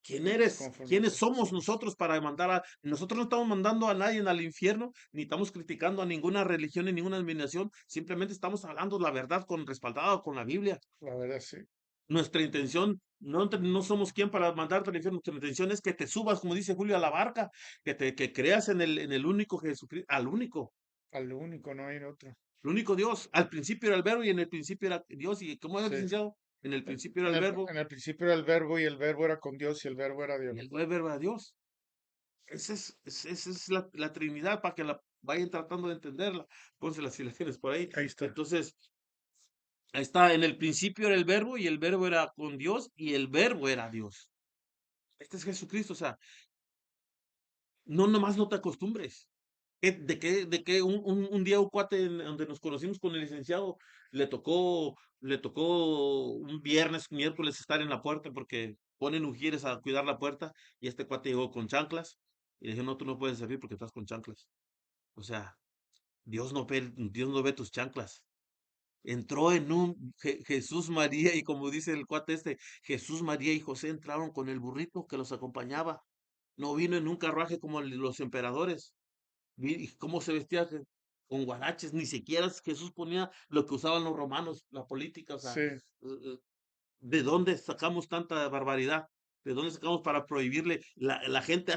¿Quién eres? Conforme ¿Quiénes con sus somos siglos. nosotros para mandar nosotros no estamos mandando a nadie al infierno, ni estamos criticando a ninguna religión ni ninguna denominación, simplemente estamos hablando la verdad respaldado con la Biblia. La verdad, sí. Nuestra intención, no somos quien para mandarte al infierno. Nuestra intención es que te subas, como dice Julio, a la barca, que creas en el único Jesucristo, al único, Al único, no hay otro. el único Dios. Al principio era el verbo y en el principio era Dios. ¿Y cómo era, Sí. licenciado? En el principio era En el el, verbo en el principio era el verbo y el verbo era con Dios y el verbo era Dios. y el verbo era Dios. Esa es la Trinidad para que la vayan tratando de entenderla. Pónse las filaciones por ahí. Ahí está. Entonces, ahí está, en el principio era el verbo y el verbo era con Dios y el verbo era Dios. Este es Jesucristo, o sea, no, nomás no te acostumbres. De que un día un cuate donde nos conocimos con el licenciado, le tocó un viernes, miércoles estar en la puerta porque ponen ujieres a cuidar la puerta y este cuate llegó con chanclas y le dije, no, tú no puedes servir porque estás con chanclas. O sea, Dios no ve tus chanclas. Entró en Jesús, María y como dice el cuate Jesús, María y José entraron con el burrito que los acompañaba. No vino en un carruaje como los emperadores. ¿Cómo se vestía? Con guaraches, ni siquiera Jesús ponía lo que usaban los romanos, la política, o sea, Sí. ¿de dónde sacamos tanta barbaridad? ¿De dónde sacamos para prohibirle? La gente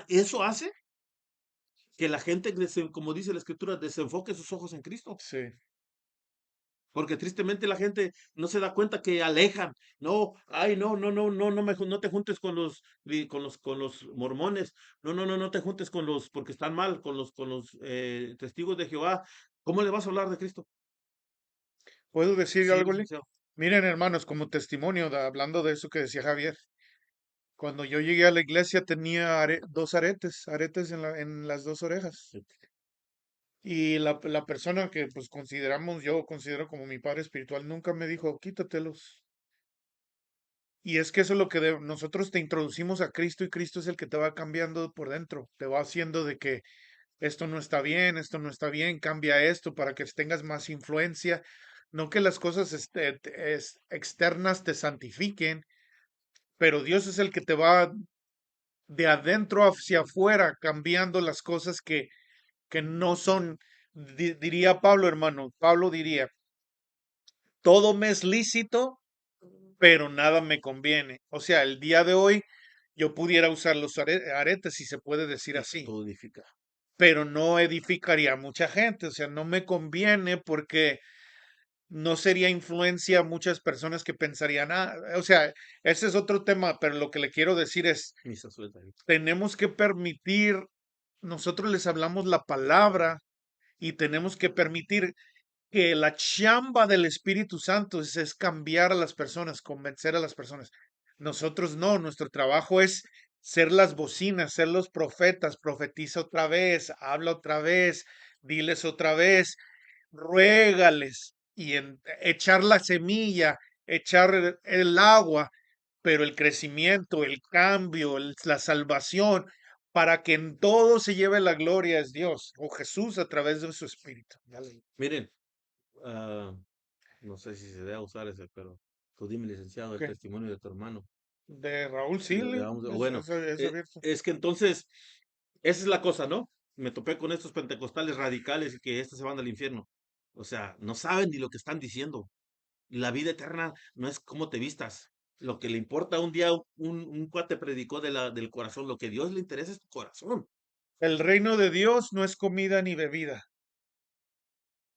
eso hace que la gente, como dice la escritura, desenfoque sus ojos en Cristo. Sí. porque tristemente la gente no se da cuenta que alejan. No, ay, no, no, no, no, no te juntes con los, con los mormones. No, no, no, no te juntes con los, porque están mal, con los testigos de Jehová. ¿Cómo le vas a hablar de Cristo? ¿Puedo decir Sí, algo, Lee? licenciado. Miren, hermanos, como testimonio, hablando de eso que decía Javier, cuando yo llegué a la iglesia tenía dos aretes, aretes en las dos orejas. Y la persona que pues consideramos, yo considero como mi padre espiritual, nunca me dijo, quítatelos. Y es que eso es lo que nosotros te introducimos a Cristo y Cristo es el que te va cambiando por dentro, te va haciendo de que esto no está bien, esto no está bien, cambia esto para que tengas más influencia. No que las cosas externas te santifiquen, pero Dios es el que te va de adentro hacia afuera cambiando las cosas que no son, diría Pablo, hermano, Pablo diría, todo me es lícito, pero nada me conviene. O sea, el día de hoy yo pudiera usar los aretes, si se puede decir Y que así, todo edifica. pero no edificaría a mucha gente. O sea, no me conviene porque no sería influencia a muchas personas que pensarían, o sea, ese es otro tema, pero lo que le quiero decir es, Misa suelta ahí. tenemos que permitir, nosotros les hablamos la palabra y tenemos que permitir que la chamba del Espíritu Santo es cambiar a las personas, convencer a las personas. Nosotros no, nuestro trabajo es ser las bocinas, ser los profetas, profetiza otra vez, habla otra vez, diles otra vez, ruégales y echar la semilla, echar el agua, pero el crecimiento, el cambio, la salvación, para que en todo se lleve la gloria es Dios o Jesús a través de su Espíritu. Ya leí. Miren, ah, no sé si se debe usar ese, pero tú dime, licenciado, el ¿Qué? testimonio de tu hermano. De Raúl Le Sili, vamos es, bueno, es, es abierto. es que entonces, esa es la cosa, ¿no? Me topé con estos pentecostales radicales y que estos se van al infierno. O sea, no saben ni lo que están diciendo. La vida eterna no es cómo te vistas. Lo que le importa un día, un cuate predicó del corazón. Lo que Dios le interesa es tu corazón. El reino de Dios no es comida ni bebida.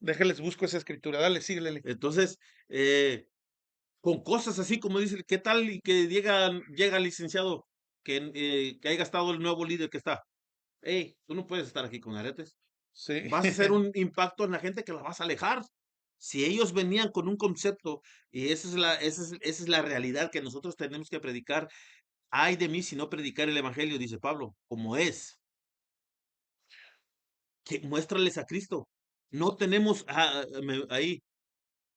Déjenles busco esa escritura. Dale, síguele. Entonces, eh, con cosas así como dice, ¿qué tal? Y que llega el licenciado que haya gastado el nuevo líder que está. Hey, tú no puedes estar aquí con aretes. Sí. Vas a hacer un impacto en la gente que la vas a alejar. Si ellos venían con un concepto, y esa es la realidad que nosotros tenemos que predicar, ay de mí si no predicar el evangelio, dice Pablo, como es, que muéstrales a Cristo. No tenemos ahí,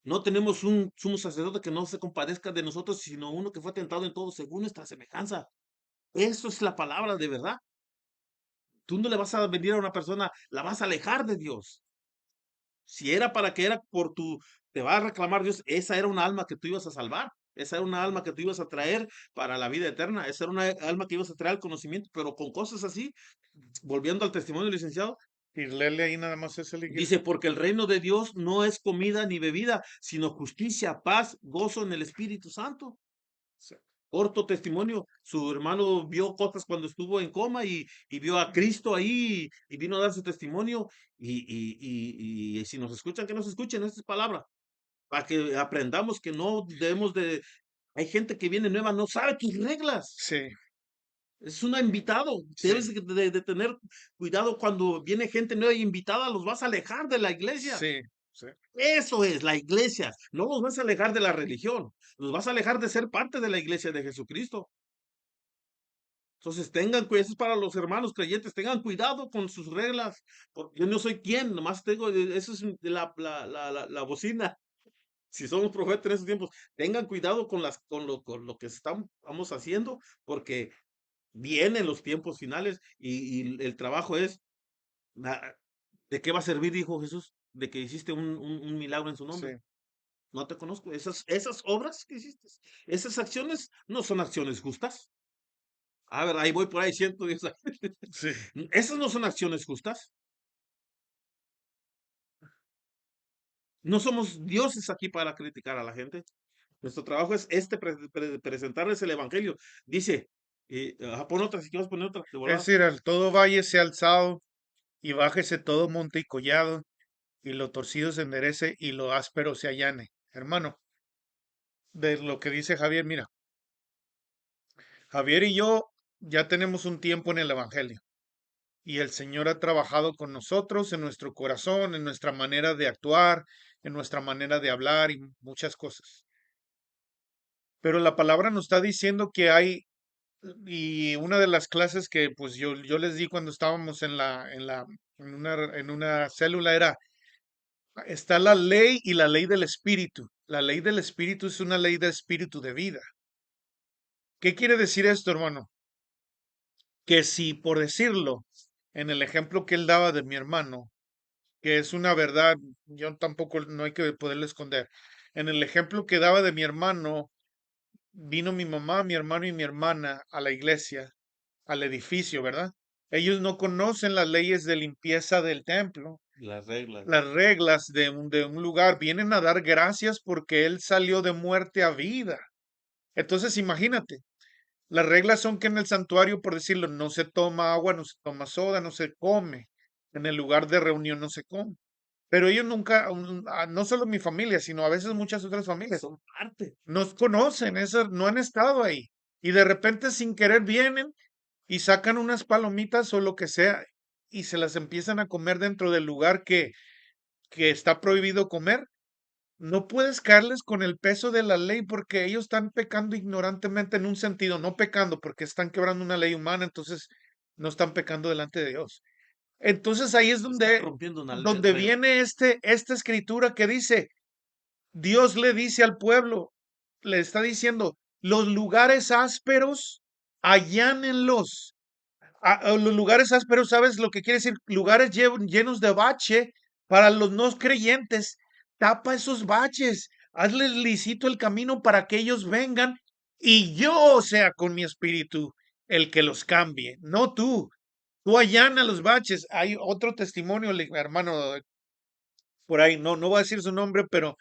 no tenemos un sumo sacerdote que no se compadezca de nosotros, sino uno que fue tentado en todo según nuestra semejanza. Eso es la palabra de verdad. Tú no le vas a venir a una persona, la vas a alejar de Dios. Si era para que era por tu, te va a reclamar Dios, esa era una alma que tú ibas a salvar. Esa era una alma que tú ibas a traer para la vida eterna. Esa era una alma que ibas a traer al conocimiento, pero con cosas así, volviendo al testimonio del licenciado, Y léele ahí nada más ese dice, liguilla. porque el reino de Dios no es comida ni bebida, sino justicia, paz, gozo en el Espíritu Santo. Sí. Corto testimonio, su hermano vio cosas cuando estuvo en coma y vio a Cristo ahí y vino a dar su testimonio y si nos escuchan, que nos escuchen, esta es palabra, para que aprendamos que no debemos de, hay gente que viene nueva, no sabe tus reglas, Sí, es un invitado, sí, debes de tener cuidado cuando viene gente nueva y invitada, los vas a alejar de la iglesia. sí, sí. Eso es la iglesia, no los vas a alejar de la religión, los vas a alejar de ser parte de la iglesia de Jesucristo. Entonces tengan cuidado, eso es para los hermanos creyentes, tengan cuidado con sus reglas, porque yo no soy quien, nomás tengo, eso es la bocina. Si somos profetas en esos tiempos, tengan cuidado con con lo que estamos haciendo, porque vienen los tiempos finales y el trabajo es, ah, ¿de qué va a servir, dijo Jesús? De que hiciste un milagro en su Sí, nombre. No te conozco. Esas obras que hiciste, esas acciones no son acciones justas. A ver, ahí voy por ahí, 110 años. sí. Esas no son acciones justas. No somos dioses aquí para criticar a la gente. Nuestro trabajo es presentarles el evangelio. Dice, pon otra, si quieres poner otra, de Es volada. decir, al todo valle sea alzado y bájese todo monte y collado y lo torcido se enderece y lo áspero se allane. Hermano, de lo que dice Javier, mira, Javier y yo ya tenemos un tiempo en el Evangelio y el Señor ha trabajado con nosotros en nuestro corazón, en nuestra manera de actuar, en nuestra manera de hablar y muchas cosas. Pero la palabra nos está diciendo que hay, y una de las clases que pues yo les di cuando estábamos en una célula era, está la ley y la ley del espíritu. La ley del espíritu es una ley de espíritu de vida. ¿Qué quiere decir esto, hermano? Que si, por decirlo, en el ejemplo que él daba de mi hermano, que es una verdad, yo tampoco no hay que poderle esconder. En el ejemplo que daba de mi hermano, vino mi mamá, mi hermano y mi hermana a la iglesia, al edificio, ¿verdad? Ellos no conocen las leyes de limpieza del templo, Las reglas. las reglas de un lugar, vienen a dar gracias porque él salió de muerte a vida. Entonces, imagínate, las reglas son que en el santuario, por decirlo, no se toma agua, no se toma soda, no se come. En el lugar de reunión no se come. Pero ellos nunca, no solo mi familia, sino a veces muchas otras familias, Son parte. nos conocen, no han estado ahí. Y de repente sin querer vienen y sacan unas palomitas o lo que sea y se las empiezan a comer dentro del lugar que está prohibido comer. No puedes caerles con el peso de la ley porque ellos están pecando ignorantemente en un sentido, no pecando porque están quebrando una ley humana, entonces no están pecando delante de Dios. Entonces ahí es Están donde, rompiendo una donde regla. viene esta escritura que dice, Dios le dice al pueblo, le está diciendo, los lugares ásperos, allánenlos. A los lugares ásperos, ¿sabes lo que quiere decir? Lugares llenos de bache para los no creyentes. Tapa esos baches, hazles lisito el camino para que ellos vengan y yo sea con mi espíritu el que los cambie, no tú. Tú allana los baches. Hay otro testimonio, hermano, por ahí, no voy a decir su nombre, pero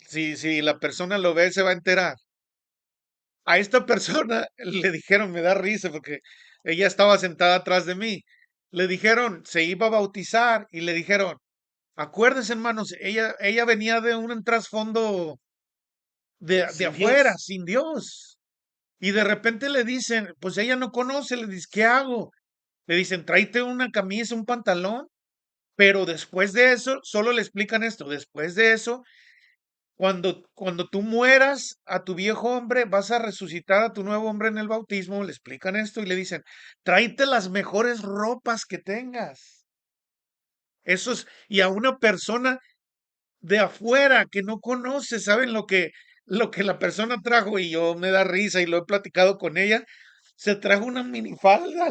si la persona lo ve, se va a enterar. A esta persona le dijeron, me da risa porque ella estaba sentada atrás de mí. Le dijeron, se iba a bautizar y le dijeron, acuérdese, hermanos, ella venía de un trasfondo de Sin afuera, Dios. sin Dios. Y de repente le dicen, pues ella no conoce, le dice, ¿qué hago? Le dicen, tráete una camisa, un pantalón, pero después de eso, solo le explican esto, después de eso cuando tú mueras a tu viejo hombre, vas a resucitar a tu nuevo hombre en el bautismo, le explican esto y le dicen, tráete las mejores ropas que tengas. Eso es, y a una persona de afuera que no conoce, ¿saben lo que la persona trajo? Y yo me da risa y lo he platicado con ella. Se trajo una minifalda,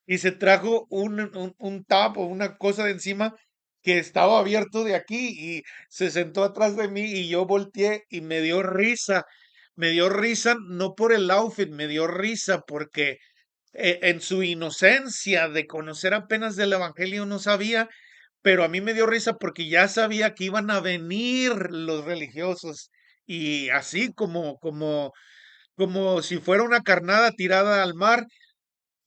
y se trajo un tap o una cosa de encima que estaba abierto de aquí y se sentó atrás de mí y yo volteé y me dio risa. Me dio risa no por el outfit, me dio risa porque en su inocencia de conocer apenas del evangelio no sabía, pero a mí me dio risa porque ya sabía que iban a venir los religiosos y así como si fuera una carnada tirada al mar,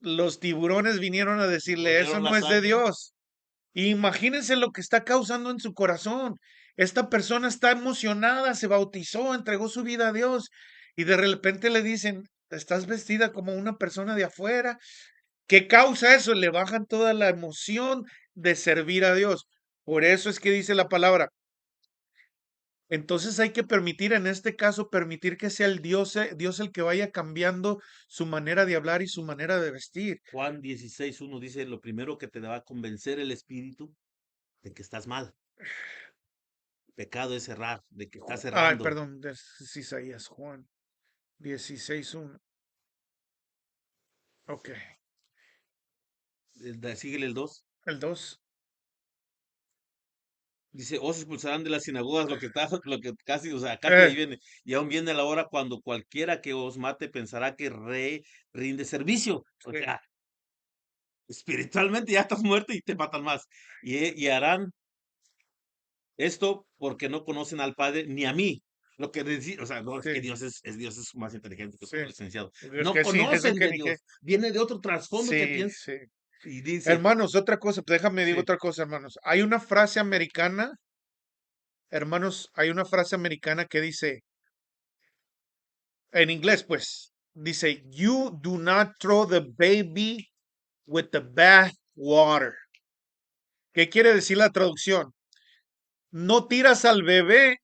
los tiburones vinieron a decirle, eso Voltearon la no es de sangre. Dios. Imagínense lo que está causando en su corazón. Esta persona está emocionada, se bautizó, entregó su vida a Dios y de repente le dicen, estás vestida como una persona de afuera. ¿Qué causa eso? Le bajan toda la emoción de servir a Dios. Por eso es que dice la palabra. Entonces hay que permitir, en este caso, permitir que sea el Dios el que vaya cambiando su manera de hablar y su manera de vestir. Juan 16:1 dice, lo primero que te va a convencer el espíritu de que estás mal. Pecado es errar, de que estás Ay, errando. perdón, es Isaías, Juan 16:1. Ok, Síguele el 2. el 2. Dice, os expulsarán de las sinagogas, lo que está, lo que casi, o sea, casi ahí Eh, viene. Y aún viene la hora cuando cualquiera que os mate pensará que rey rinde servicio. O sí, sea, espiritualmente ya estás muerto y te matan más. Y harán esto porque no conocen al Padre ni a mí. Lo que o sea, no, es que sí, Dios es más inteligente que sí. todo, licenciado. Es No que sí, eso conocen que de ni que. Dios. Viene de otro trasfondo que Sí, piensa. sí. Y dice, Hermanos, otra cosa, déjame digo sí, otra cosa, hermanos. Hay una frase americana, hermanos, hay una frase americana que dice, en inglés, pues, dice, you do not throw the baby with the bath water. ¿Qué quiere decir la traducción? No tiras al bebé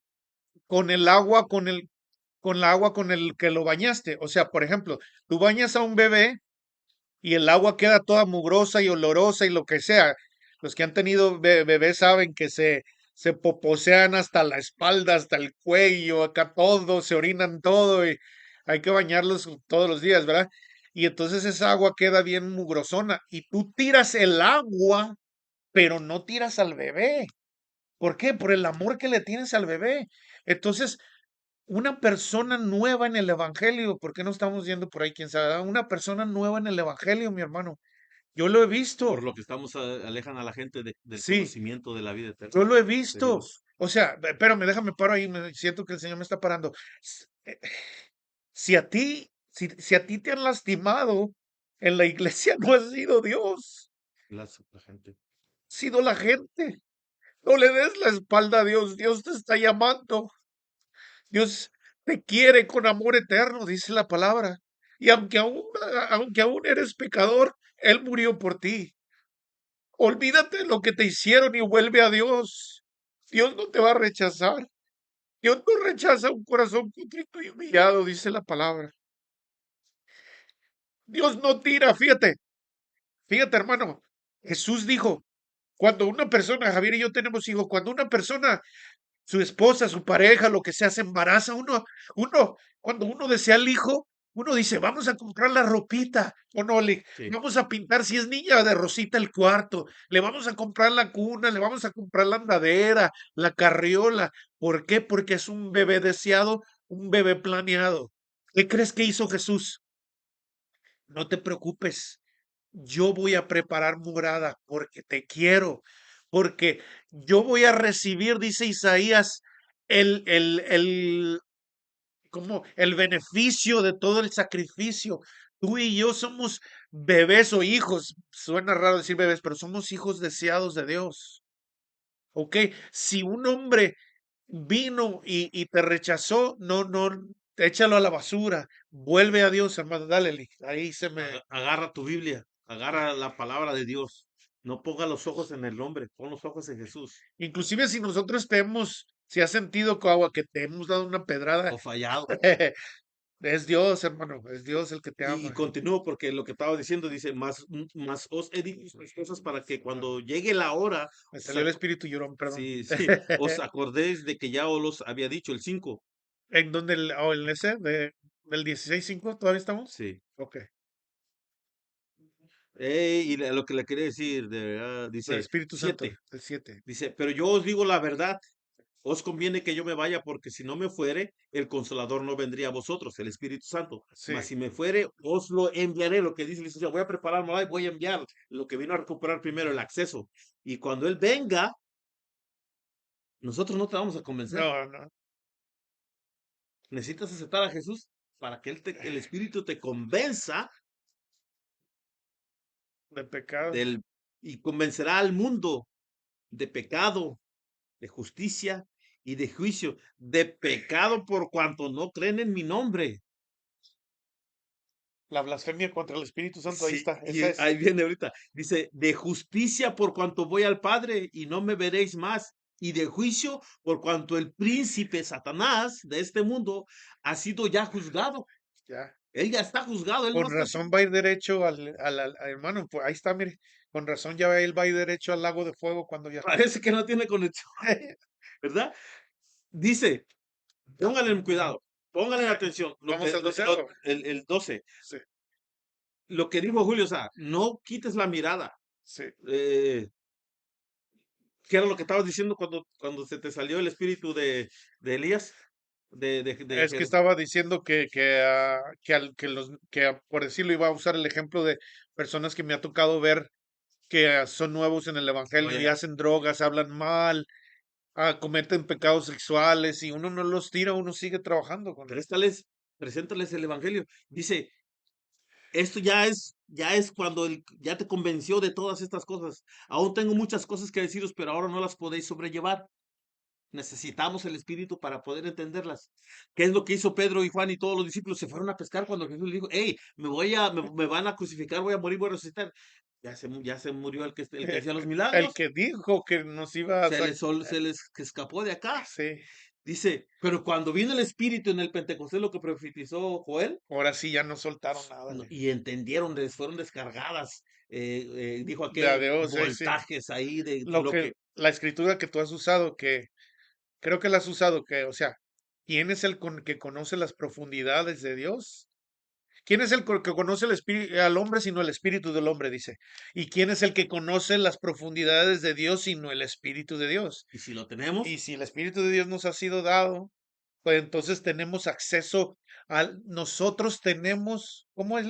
con el agua, con la agua con el que lo bañaste. O sea, por ejemplo, tú bañas a un bebé y el agua queda toda mugrosa y olorosa y lo que sea. Los que han tenido bebés saben que se poposean hasta la espalda, hasta el cuello, acá todo, se orinan todo y hay que bañarlos todos los días, ¿verdad? Y entonces esa agua queda bien mugrosona y tú tiras el agua, pero no tiras al bebé. ¿Por qué? Por el amor que le tienes al bebé. Entonces, una persona nueva en el Evangelio, ¿por qué no estamos yendo por ahí? ¿Quién sabe? Una persona nueva en el Evangelio, mi hermano. Yo lo he por visto. lo que estamos alejan a la gente del Sí, conocimiento de la vida yo eterna lo he de visto. Dios. O sea, espérame, déjame paro ahí. Siento que el Señor me está parando. Si a ti, si a ti te han lastimado en la iglesia, no ha sido Dios, La gente. ha sido la gente. No le des la espalda a Dios. Dios te está llamando. Dios te quiere con amor eterno, dice la palabra. Y aunque aún eres pecador, Él murió por ti. Olvídate de lo que te hicieron y vuelve a Dios. Dios no te va a rechazar. Dios no rechaza un corazón contrito y humillado, dice la palabra. Dios no tira, fíjate hermano. Jesús dijo, cuando una persona, Javier y yo tenemos hijos, cuando una persona su esposa, su pareja, lo que sea, se embaraza, cuando uno desea el hijo, uno dice, vamos a comprar la ropita, o no, Sí. vamos a pintar, si es niña, de rosita el cuarto, le vamos a comprar la cuna, le vamos a comprar la andadera, la carriola. ¿Por qué? Porque es un bebé deseado, un bebé planeado. ¿Qué crees que hizo Jesús? No te preocupes, yo voy a preparar morada porque te quiero, porque yo voy a recibir, dice Isaías, el, como el beneficio de todo el sacrificio. Tú y yo somos bebés o hijos, suena raro decir bebés, pero somos hijos deseados de Dios. ¿Ok? Si un hombre vino y te rechazó, no, échalo a la basura. Vuelve a Dios, hermano. Dale, ahí se me, Agarra tu Biblia, agarra la palabra de Dios. No ponga los ojos en el hombre, pon los ojos en Jesús. inclusive si nosotros te hemos, si has sentido agua que te hemos dado una pedrada, O fallado. es Dios, hermano, es Dios el que te Y ama. continúo porque lo que estaba diciendo dice, más os he dicho estas cosas para que cuando llegue la hora, Me os salió el espíritu llorón, perdón. sí, sí, os acordéis de que ya os los había dicho el 5. ¿En dónde en ese del 16:5 todavía estamos? Sí. Ok. Lo que le quería decir, de verdad, Del dice Espíritu Santo, 7. el 7. Dice, pero yo os digo la verdad, os conviene que yo me vaya, porque si no me fuere, el Consolador no vendría a vosotros, el Espíritu Santo. Mas Sí, si me fuere, os lo enviaré. Lo que dice el licenciado, voy a prepararme y voy a enviar lo que vino a recuperar primero, el acceso. Y cuando Él venga, nosotros no te vamos a convencer. no, no, Necesitas aceptar a Jesús para que el Espíritu te convenza de pecado. del, y convencerá al mundo de pecado, de justicia y de juicio. De pecado por cuanto no creen en mi nombre. La blasfemia contra el Espíritu Santo, ahí Sí, está, esa y es. ahí viene ahorita. Dice, de justicia por cuanto voy al Padre y no me veréis más. Y de juicio por cuanto el príncipe Satanás de este mundo ha sido ya juzgado. Ya. Él ya está juzgado, él no Con está. razón va a ir derecho hermano, pues ahí está, mire. Con razón ya él va a ir derecho al lago de fuego cuando ya. Parece que no tiene conexión, ¿verdad? Dice, pónganle cuidado, pónganle atención. Vamos al 12. El 12, Sí, lo que dijo Julio, o sea, no quites la mirada. sí. Eh, ¿Qué era lo que estabas diciendo cuando se te salió el espíritu de Elías? Es que estaba diciendo por decirlo, iba a usar el ejemplo de personas que me ha tocado ver que son nuevos en el evangelio y Vaya, hacen drogas, hablan mal, cometen pecados sexuales y uno no los tira, uno sigue trabajando con. préstales, preséntales el evangelio. Dice, Esto ya es cuando ya te convenció de todas estas cosas. Aún tengo muchas cosas que deciros, pero ahora no las podéis sobrellevar. Necesitamos el Espíritu para poder entenderlas. ¿Qué es lo que hizo Pedro y Juan y todos los discípulos? Se fueron a pescar cuando Jesús le dijo, hey, me van a crucificar, voy a morir, voy a resucitar. Ya se murió el que hacía los El milagros. que dijo que nos iba a sacar. Se les escapó de acá. Sí, Dice, pero cuando vino el Espíritu en el Pentecostés, lo que profetizó Joel, ahora sí ya no soltaron nada, y entendieron, les fueron descargadas, dijo de a aquel, Dios, sí, sí. voltajes ahí de Lo lo que, que la escritura que tú has usado, que creo que la has usado, que, o sea, ¿quién es el que conoce las profundidades de Dios? ¿Quién es el que conoce el espíritu al hombre sino el espíritu del hombre? Dice. ¿Y quién es el que conoce las profundidades de Dios sino el espíritu de Dios? y si lo Y tenemos, si el espíritu de Dios nos ha sido dado, pues entonces tenemos acceso al, nosotros tenemos, ¿cómo es?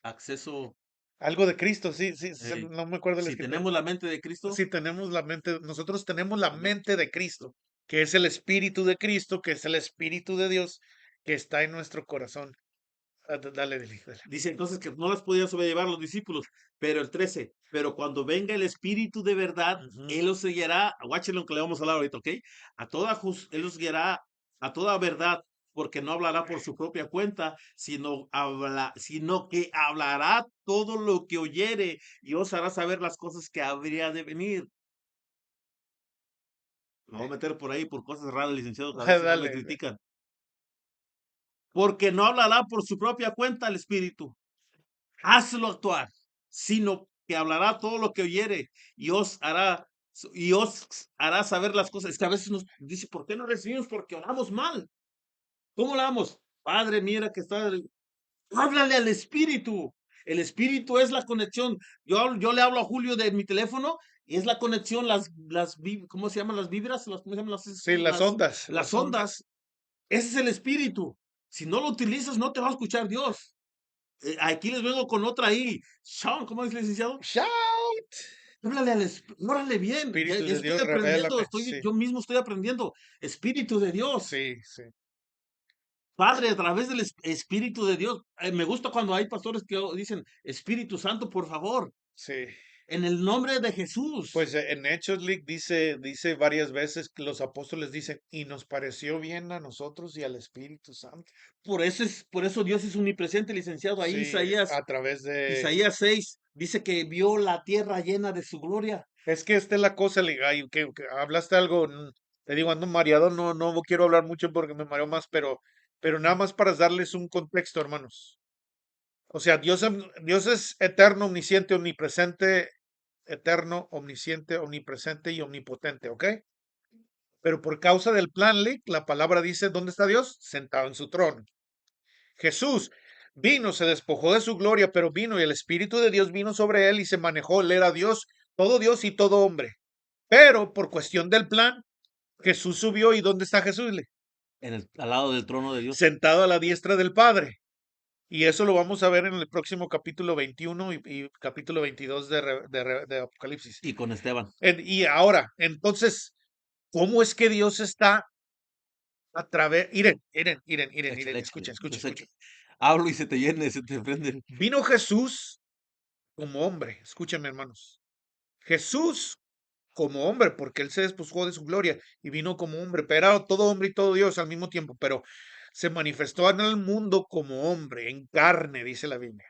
acceso, Algo de Cristo, sí, sí, eh, no me acuerdo la si escritura. tenemos la mente de Cristo, Sí, tenemos la mente, nosotros tenemos la amén. mente de Cristo, que es el espíritu de Cristo, que es el espíritu de Dios, que está en nuestro corazón. Dale, dale, dale. Dice entonces que no las podían sobrellevar los discípulos, pero el 13, pero cuando venga el Espíritu de verdad, Ujú. Él los guiará, guáchale lo que le vamos a hablar ahorita, ¿ok? Él los guiará a toda verdad, porque no hablará por su propia cuenta, sino que hablará todo lo que oyere y os hará saber las cosas que habría de venir. Me voy a meter por ahí por cosas raras, licenciado, a ver si no me Dale. critican. Porque no hablará por su propia cuenta el Espíritu, hazlo actuar, sino que hablará todo lo que oyere y y os hará saber las cosas. Es que a veces nos dice, ¿por qué no recibimos? Porque oramos mal. ¿Cómo oramos? Padre, mira que está. Háblale al Espíritu. El Espíritu es la conexión. Yo le hablo a Julio de mi teléfono y es la conexión, ¿cómo se llaman las vibras? ¿Cómo se llaman Sí, las ondas, las las ondas. ondas? Ese es el Espíritu. Si no lo utilizas, no te va a escuchar Dios. Aquí les vengo con otra ahí. Sean, ¿cómo es, licenciado? Shout. Órale bien, Espíritu ya de estoy Dios, aprendiendo, revélame. Sí, yo mismo estoy aprendiendo. Espíritu de Dios, sí, sí, Padre, a través del Espíritu de Dios. Me gusta cuando hay pastores que dicen, Espíritu Santo, por favor, sí. en el nombre de Jesús. Pues en Hechos League dice varias veces que los apóstoles dicen, y nos pareció bien a nosotros y al Espíritu Santo. Por eso Dios es omnipresente, licenciado. Ahí Sí, a través de. Isaías 6 dice que vio la tierra llena de su gloria. Es que esta es la cosa, que hablaste algo, te digo, ando mareado, no quiero hablar mucho porque me mareo más, pero nada más para darles un contexto, hermanos. O sea, Dios es eterno, omnisciente, omnipresente, eterno, omnisciente, omnipresente y omnipotente, ¿ok? Pero por causa del plan Lick, la palabra dice, ¿dónde está Dios? Sentado en su trono. Jesús vino, se despojó de su gloria, pero vino y el Espíritu de Dios vino sobre él y se manejó. Él era Dios y todo hombre. Pero por cuestión del plan, Jesús subió y ¿dónde está Jesús? Al lado del trono de Dios. Sentado a la diestra del Padre. Y eso lo vamos a ver en el próximo capítulo 21 y capítulo 22 de Apocalipsis. Y con Esteban. Y ahora, entonces, ¿cómo es que Dios está a través? Miren, Échale, échale. escuchen, Yo escuchen, sé que escuchen. hablo y se te llene, se te prende. Vino Jesús como hombre, escúchenme hermanos. Jesús como hombre, porque él se despojó de su gloria y vino como hombre, pero era todo hombre y todo Dios al mismo tiempo, pero se manifestó en el mundo como hombre, en carne, dice la Biblia.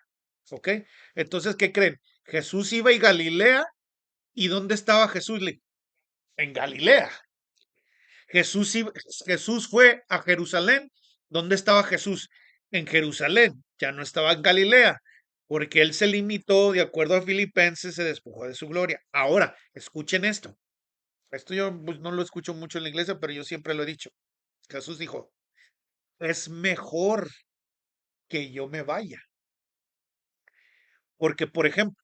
¿Ok? Entonces, ¿qué creen? Jesús iba a Galilea, ¿y dónde estaba Jesús? En Galilea. Jesús fue a Jerusalén. ¿Dónde estaba Jesús? En Jerusalén. Ya no estaba en Galilea, porque él se limitó, de acuerdo a Filipenses, se despojó de su gloria. Ahora, escuchen esto. Esto yo pues, no lo escucho mucho en la iglesia, pero yo siempre lo he dicho. Jesús dijo, es mejor que yo me vaya. Porque, por ejemplo,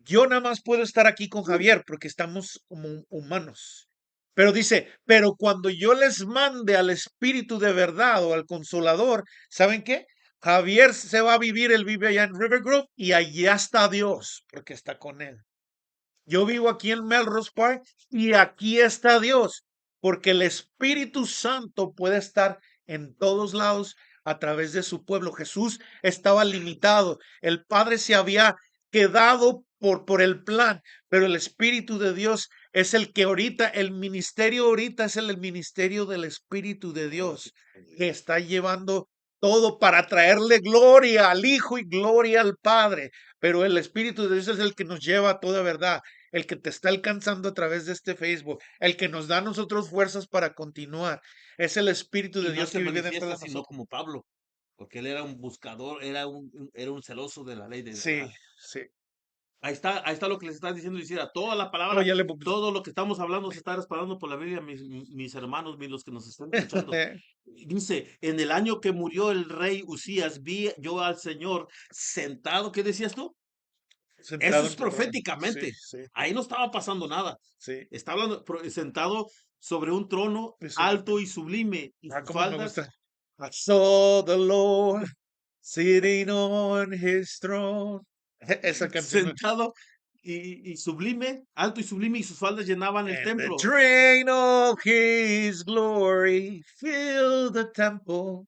yo nada más puedo estar aquí con Javier porque estamos como humanos. Pero dice, pero cuando yo les mande al Espíritu de verdad o al Consolador, ¿saben qué? Javier se va a vivir, él vive allá en River Grove y allá está Dios porque está con él. Yo vivo aquí en Melrose Park y aquí está Dios porque el Espíritu Santo puede estar en todos lados a través de su pueblo. Jesús estaba limitado. El Padre se había quedado por el plan, pero el Espíritu de Dios es el que ahorita, el ministerio ahorita es el ministerio del Espíritu de Dios, que está llevando todo para traerle gloria al Hijo y gloria al Padre. Pero el Espíritu de Dios es el que nos lleva a toda verdad, el que te está alcanzando a través de este Facebook, el que nos da a nosotros fuerzas para continuar. Es el Espíritu Y de no Dios se que vive dentro manifiesta de sino nosotros. como Pablo, porque él era un buscador, era un celoso de la ley de Sí, verdad. sí. Ahí está lo que les estás diciendo, Isira. Toda la No, palabra, ya le... todo lo que estamos hablando se está respaldando por la Biblia, mis hermanos, los que nos están escuchando. Dice, en el año que murió el rey Usías, vi yo al Señor sentado. ¿Qué decías tú? Eso Sentado es en tu trono. Sí, proféticamente. sí, Ahí no estaba pasando nada. sí. Está hablando sentado sobre un trono Sublime. alto y sublime, y Ah, sus cómo me faldas gusta. I saw the Lord sitting on his throne. Esa canción. sentado y sublime, alto y sublime, y sus faldas llenaban el And the templo. train of his glory filled the temple.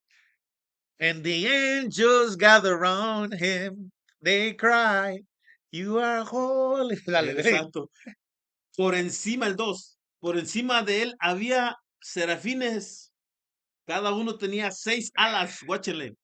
And the angels gather round him. They cry, You are holy. Dale, dale. Exacto. Por encima, el 2, por encima de él había serafines. Cada uno tenía 6 alas, guáchenle.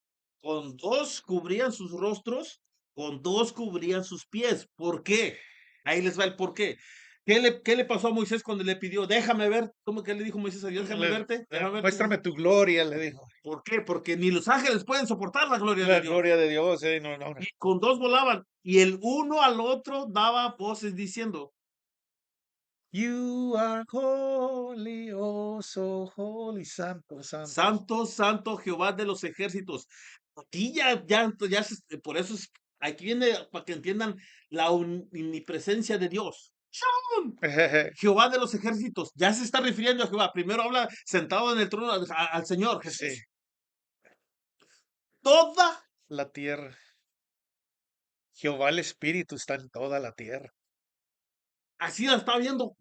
Con 2 cubrían sus rostros, con 2 cubrían sus pies. ¿Por qué? Ahí les va el por qué. ¿Qué le pasó a Moisés cuando le pidió, déjame ver? ¿Cómo que le dijo Moisés a Dios, déjame verte? Déjame verte. Muéstrame tu gloria, le dijo. ¿Por qué? Porque ni los ángeles pueden soportar la gloria de La Dios. gloria de Dios, no, no, no. Y con 2 volaban. Y el uno al otro daba voces diciendo, You are holy, oh so holy, santo, santo. Santo, santo Jehová de los ejércitos. Aquí por eso es, aquí viene para que entiendan la omnipresencia de Dios. ¡Shum! Jehová de los ejércitos, ya se está refiriendo a Jehová. Primero habla sentado en el trono al Señor Sí, Jesús. Toda, la tierra. Jehová el Espíritu está en toda la tierra. así la está viendo,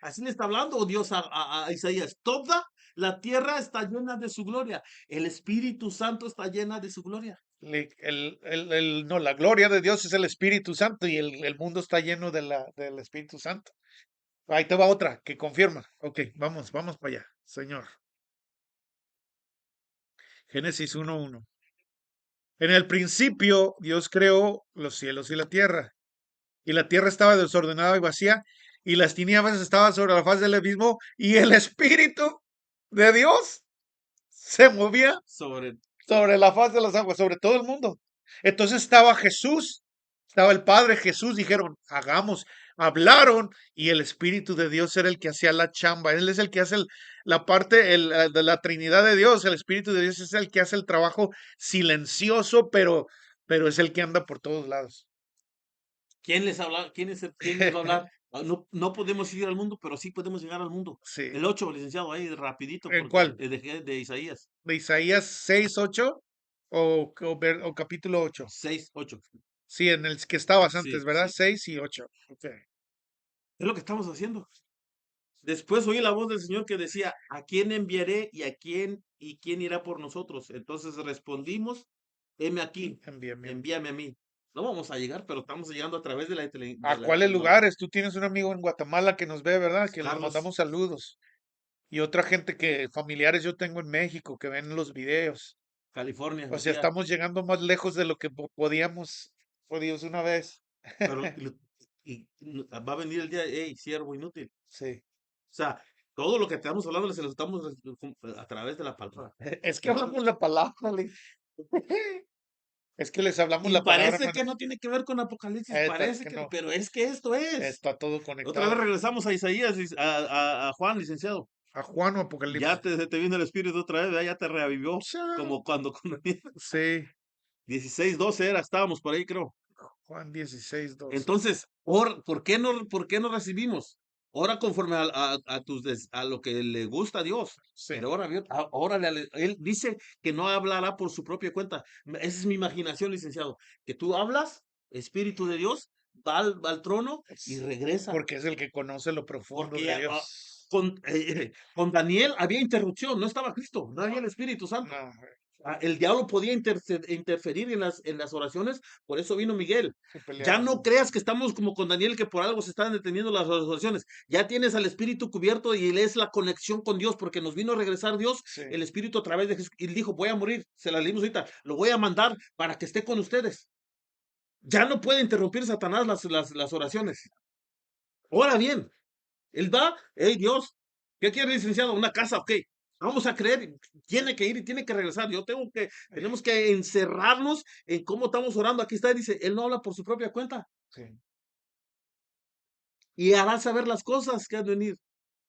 así le está hablando Dios a Isaías. Toda la tierra está llena de su gloria. El Espíritu Santo está llena de su gloria. No, la gloria de Dios es el Espíritu Santo y el mundo está lleno del Espíritu Santo. Ahí te va otra que confirma. Ok, vamos para allá, Señor. Génesis 1:1. En el principio Dios creó los cielos y la tierra. Y la tierra estaba desordenada y vacía, y las tinieblas estaban sobre la faz del abismo, y el Espíritu de Dios se movía Sobre sobre la faz de las aguas, sobre todo el mundo. Entonces estaba Jesús, estaba el Padre Jesús, dijeron, hagamos, hablaron, y el Espíritu de Dios era el que hacía la chamba, Él es el que hace la parte de la Trinidad de Dios, el Espíritu de Dios es el que hace el trabajo silencioso, pero es el que anda por todos lados. ¿Quién les habla? ¿Quién les va a hablar? No, no podemos ir al mundo, pero sí podemos llegar al mundo. Sí. El 8, licenciado, ahí rapidito, ¿En porque cuál? de Isaías ¿De Isaías 6:8 o capítulo 8? 6:8. Sí, en el que estabas antes, Sí, ¿verdad? sí. 6 y 8. Ok. Es lo que estamos haciendo. Después oí la voz del Señor que decía, ¿a quién enviaré y quién irá por nosotros? Entonces respondimos, heme aquí, Envíame a mí. envíame a mí. No vamos a llegar, pero estamos llegando a través de ¿A cuáles lugares? Tú tienes un amigo en Guatemala que nos ve, ¿verdad? Que le Carlos, mandamos saludos. Y otra gente que, familiares yo tengo en México, que ven los videos. California, O sea, decía, estamos llegando más lejos de lo que podíamos una vez. pero va a venir el día, hey, siervo inútil. Sí. O sea, todo lo que estamos hablando se lo estamos a través de la palabra. Es que hablamos la palabra, es que les hablamos Y la palabra, parece hermano. que no tiene que ver con Apocalipsis, parece Que que, no. pero es que esto es. Está todo Otra vez conectado. regresamos a Isaías, a Juan, licenciado. A Juan o Apocalipsis. Se te vino el Espíritu otra vez, ¿verdad? Ya te reavivió, Cha, como cuando sí, 16, 12 era, estábamos por ahí, creo. Juan 16:12. Entonces, por qué no recibimos? Ora conforme a lo que le gusta a Dios. Sí. Pero órale, él dice que no hablará por su propia cuenta. Esa es mi imaginación, licenciado. Que tú hablas, Espíritu de Dios, va al trono y regresa. Porque es el que conoce lo profundo Porque de Dios. con Daniel había interrupción, no estaba Cristo, no había el Espíritu Santo. No, El diablo podía interferir en las oraciones, por eso vino Miguel. Sí, Ya pelear. no creas que estamos como con Daniel, que por algo se están deteniendo las oraciones. Ya tienes al Espíritu cubierto y él es la conexión con Dios, porque nos vino a regresar Dios, Sí, el Espíritu a través de Jesús. Y dijo, voy a morir, se la leímos ahorita, lo voy a mandar para que esté con ustedes. Ya no puede interrumpir Satanás las oraciones. Ahora bien, él va, hey Dios, ¿qué quiere licenciado? Una casa, ok. Vamos a creer, tiene que ir y tiene que regresar. Tenemos que encerrarnos en cómo estamos orando. Aquí está, dice, él no habla por su propia cuenta sí. y hará saber las cosas que han de venir.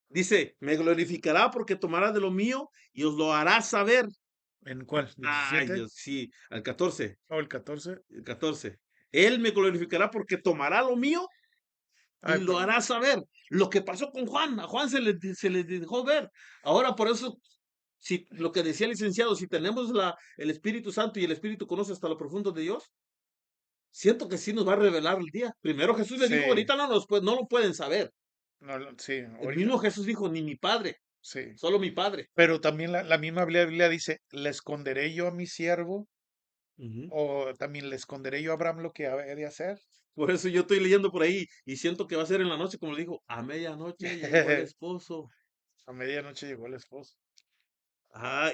Dice, me glorificará porque tomará de lo mío y os lo hará saber. ¿En cuál? Ay, ¿17? Dios, sí, al 14, ¿O el 14? el 14. Él me glorificará porque tomará lo mío y Ay, lo hará saber. Lo que pasó con Juan, a Juan se le dejó ver. Ahora, por eso, si lo que decía el licenciado, si tenemos el Espíritu Santo y el Espíritu conoce hasta lo profundo de Dios, siento que sí nos va a revelar el día. Primero Jesús le dijo, sí, ahorita no lo pueden saber. no, sí, El ahorita, mismo Jesús dijo, ni mi Padre, sí. solo mi Padre. Pero también la misma Biblia dice, ¿le esconderé yo a mi siervo? Ujú. ¿O también le esconderé yo a Abraham lo que ha de hacer? Por eso yo estoy leyendo por ahí y siento que va a ser en la noche, como le dijo, a medianoche ya llegó el esposo. A medianoche llegó el esposo.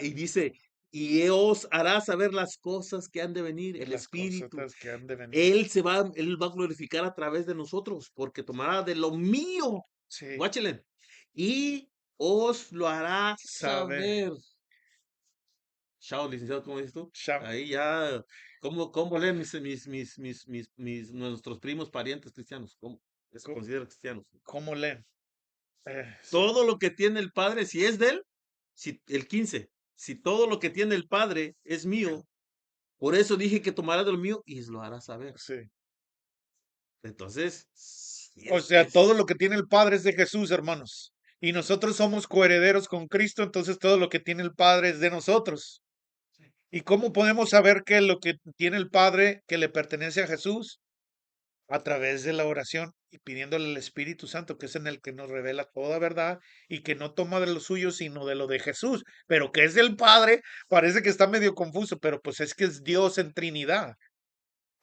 Y dice, y os hará saber las cosas que han de venir, el Las Espíritu. cosas que han de venir. Él va a glorificar a través de nosotros, porque tomará de lo mío, Sí, guáchele, y os lo hará sabe. saber. Chao, licenciado, ¿cómo dices tú? Sham- Ahí ya, ¿cómo leen nuestros primos parientes cristianos? ¿Cómo se co- consideran cristianos? ¿Cómo leen? Sí, Todo lo que tiene el Padre, si es de él, si, el 15, si todo lo que tiene el Padre es mío, por eso dije que tomará de lo mío y lo hará saber. sí. Entonces, sí O sea, es todo lo que tiene el Padre es de Jesús, hermanos. Y nosotros somos coherederos con Cristo, entonces todo lo que tiene el Padre es de nosotros. ¿Y cómo podemos saber que lo que tiene el Padre que le pertenece a Jesús? A través de la oración y pidiéndole al Espíritu Santo, que es en el que nos revela toda verdad y que no toma de lo suyo, sino de lo de Jesús, pero que es del Padre, parece que está medio confuso, pero pues es que es Dios en Trinidad.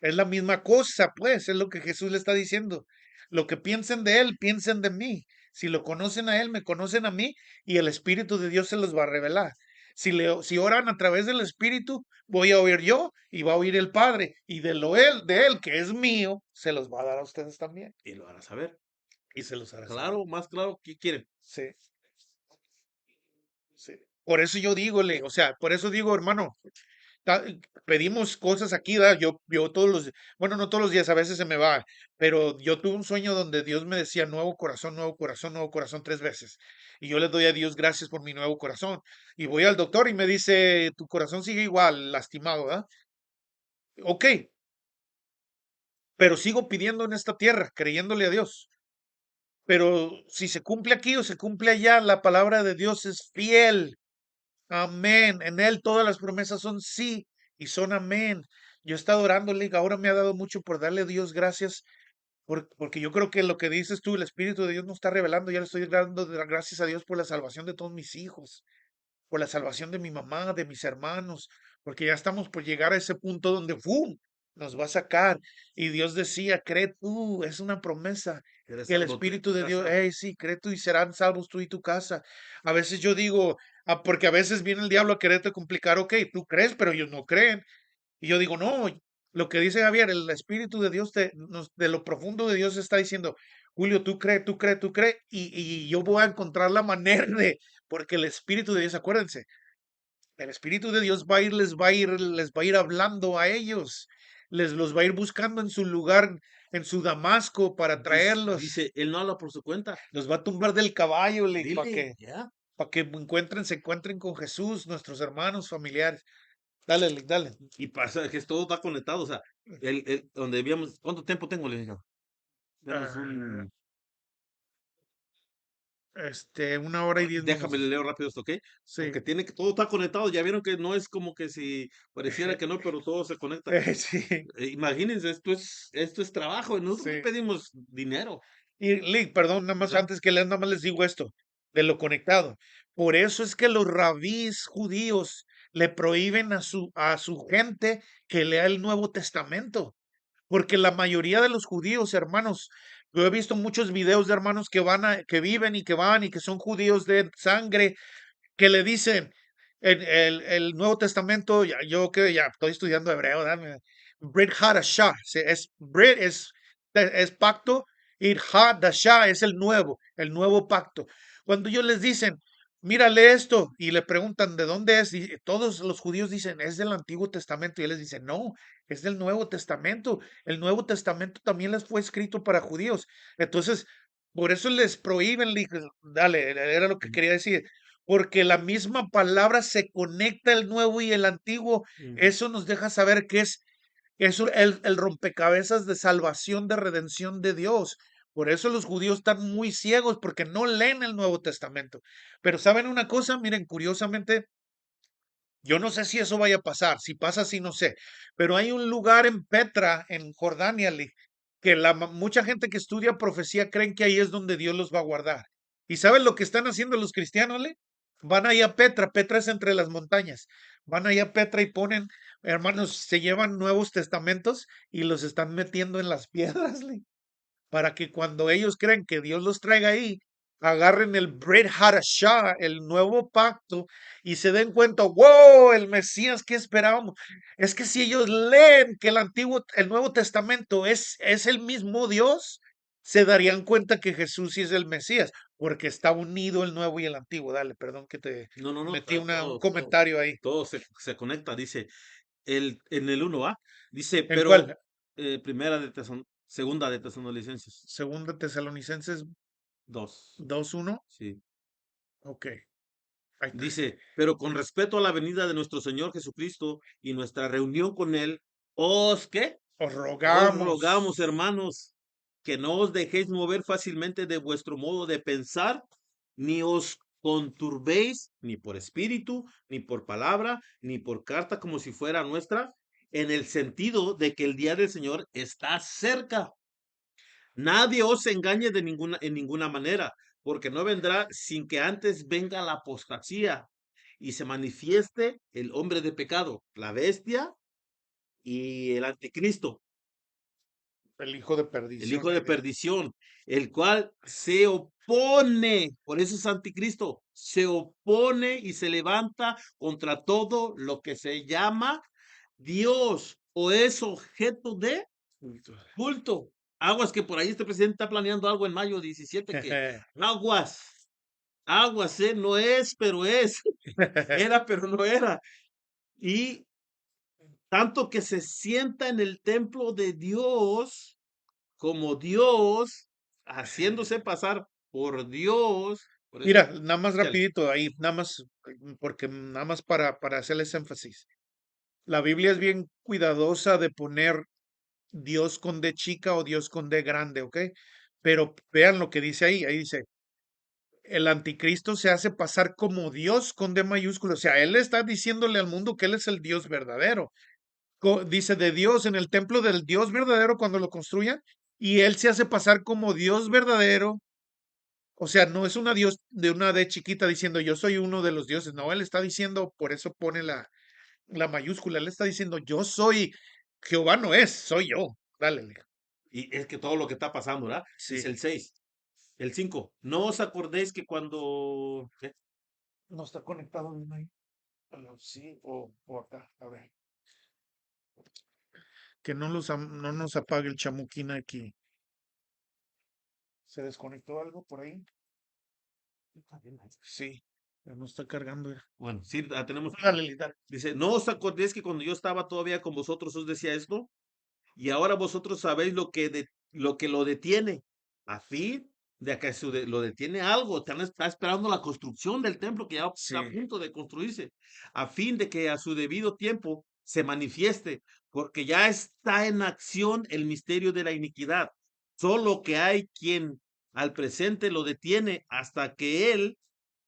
Es la misma cosa, pues, es lo que Jesús le está diciendo. Lo que piensen de Él, piensen de mí. Si lo conocen a Él, me conocen a mí y el Espíritu de Dios se los va a revelar. Si oran a través del Espíritu, voy a oír yo y va a oír el Padre. Y de Él, que es mío, se los va a dar a ustedes también. y lo hará saber. Y se los hará saber. Claro, más claro, ¿qué quieren? Sí, sí. Por eso yo digo, o sea, por eso digo, hermano, ta- pedimos cosas aquí, ¿verdad? Yo todos los, bueno, no todos los días, a veces se me va, pero yo tuve un sueño donde Dios me decía nuevo corazón 3 veces. Y yo le doy a Dios gracias por mi nuevo corazón. Y voy al doctor y me dice, tu corazón sigue igual, lastimado, ¿verdad? Ok, pero sigo pidiendo en esta tierra, creyéndole a Dios. Pero si se cumple aquí o se cumple allá, la palabra de Dios es fiel. Amén. En Él todas las promesas son sí y son amén. Yo he estado orándole y ahora me ha dado mucho por darle a Dios gracias, porque yo creo que lo que dices tú, el Espíritu de Dios nos está revelando. Ya le estoy dando gracias a Dios por la salvación de todos mis hijos, por la salvación de mi mamá, de mis hermanos, porque ya estamos por llegar a ese punto donde ¡fum! Nos va a sacar. Y Dios decía, cree tú, es una promesa. ¿Eres Que el salvo tú y Espíritu tu de Dios, casa? hey, sí, cree tú y serán salvos tú y tu casa. A veces yo digo, porque a veces viene el diablo a quererte complicar, ok, tú crees, pero ellos no creen. Y yo digo, no, lo que dice Javier, el Espíritu de Dios, de lo profundo de Dios está diciendo, Julio, tú crees, tú crees, tú crees, y yo voy a encontrar la manera de, porque el Espíritu de Dios, acuérdense, el Espíritu de Dios va a ir, les va a ir hablando a ellos, les los va a ir buscando en su lugar, en su Damasco para traerlos, Dice, él no habla por su cuenta. los va a tumbar del caballo, Dile, ya. para que se encuentren con Jesús, nuestros hermanos, familiares. Dale, Lick, dale. Y pasa que todo está conectado. O sea, donde habíamos, ¿cuánto tiempo tengo, licenciado? Tenemos Ah, un, 1 hora y 10 déjame le minutos. leo rápido esto, ¿ok? Sí, Porque todo está conectado. Ya vieron que no es como que si pareciera que no, pero todo se conecta. sí, Imagínense, esto es trabajo. Y nosotros no sí. pedimos dinero. Y Lick, perdón, nada más ¿Verdad? antes que lean, nada más les digo esto, de lo conectado. Por eso es que los rabís judíos le prohíben a su gente que lea el Nuevo Testamento. Porque la mayoría de los judíos, hermanos, yo he visto muchos videos de hermanos que viven y que van y que son judíos de sangre, que le dicen en el Nuevo Testamento, yo que ya estoy estudiando hebreo, dame, Brit Hadashah, es Brit es pacto y Hadashah es el nuevo pacto. Cuando ellos les dicen, mírale esto, y le preguntan de dónde es, y todos los judíos dicen, es del Antiguo Testamento, y él les dice, no, es del Nuevo Testamento. El Nuevo Testamento también les fue escrito para judíos. Entonces, por eso les prohíben, dale, era lo que Ujú, quería decir, porque la misma palabra se conecta el nuevo y el antiguo. ujú. Eso nos deja saber que es el rompecabezas de salvación, de redención de Dios. Por eso los judíos están muy ciegos porque no leen el Nuevo Testamento. Pero ¿saben una cosa? Miren, curiosamente, yo no sé si eso vaya a pasar. Si pasa, sí no sé. Pero hay un lugar en Petra, en Jordania, que mucha gente que estudia profecía creen que ahí es donde Dios los va a guardar. ¿Y saben lo que están haciendo los cristianos, Le? Van ahí a Petra. Petra es entre las montañas. Van ahí a Petra y ponen, hermanos, se llevan nuevos testamentos y los están metiendo en las piedras, Le, para que cuando ellos creen que Dios los traiga ahí, agarren el Brit Hadashah, el nuevo pacto, y se den cuenta, wow, el Mesías que esperábamos. Es que si ellos leen que el Nuevo Testamento es el mismo Dios, se darían cuenta que Jesús sí es el Mesías, porque está unido el nuevo y el antiguo. Dale, perdón que te No, no, no, metí un todo, comentario ahí. todo se conecta, dice, en el uno a dice, ¿En pero cuál? segunda de Tesalonicenses Segunda Tesalonicenses 2, 2:1. sí. Ok, ahí está. Dice, pero con respecto a la venida de nuestro Señor Jesucristo y nuestra reunión con Él, ¿qué? Os Os rogamos. rogamos, hermanos, que no os dejéis mover fácilmente de vuestro modo de pensar, ni os conturbéis, ni por espíritu, ni por palabra, ni por carta como si fuera nuestra, en el sentido de que el día del Señor está cerca. Nadie os engañe en ninguna manera, porque no vendrá sin que antes venga la apostasía y se manifieste el hombre de pecado, la bestia y el anticristo, El hijo de el perdición, hijo de ahí dice. perdición, el cual se opone, por eso es anticristo, se opone y se levanta contra todo lo que se llama Dios o es objeto de culto. Aguas que por ahí este presidente está planeando algo en mayo 17 que aguas, aguas, no es, pero es, era, pero no era. Y tanto que se sienta en el templo de Dios como Dios, haciéndose pasar por Dios. Por eso, Mira, nada más chale. rapidito ahí, nada más, porque nada más para hacerles énfasis. La Biblia es bien cuidadosa de poner Dios con D chica o Dios con D grande, ¿ok? Pero vean lo que dice ahí. Ahí dice, el anticristo se hace pasar como Dios con D mayúscula. O sea, él está diciéndole al mundo que él es el Dios verdadero. Dice de Dios en el templo del Dios verdadero cuando lo construyan. Y él se hace pasar como Dios verdadero. O sea, no es una Dios de una D chiquita diciendo yo soy uno de los dioses. No, él está diciendo, por eso pone la mayúscula. Él está diciendo yo soy, Jehová no es, soy yo. Dale, Y es que todo lo que está pasando, ¿verdad? Dice sí. el 6, el 5. No os acordéis que cuando... ¿qué? No está conectado bien ahí. Sí, o acá. A ver. Que no nos apague el chamuquín aquí. ¿Se desconectó algo por ahí? Sí, pero no está cargando. Bueno, sí, tenemos... Dale, dale. Dice, no os acordéis que cuando yo estaba todavía con vosotros os decía esto, y ahora vosotros sabéis lo que lo detiene, a fin de que lo detiene algo, está esperando la construcción del templo que ya está a Sí. punto de construirse, a fin de que a su debido tiempo se manifieste, porque ya está en acción el misterio de la iniquidad, solo que hay quien al presente lo detiene hasta que él,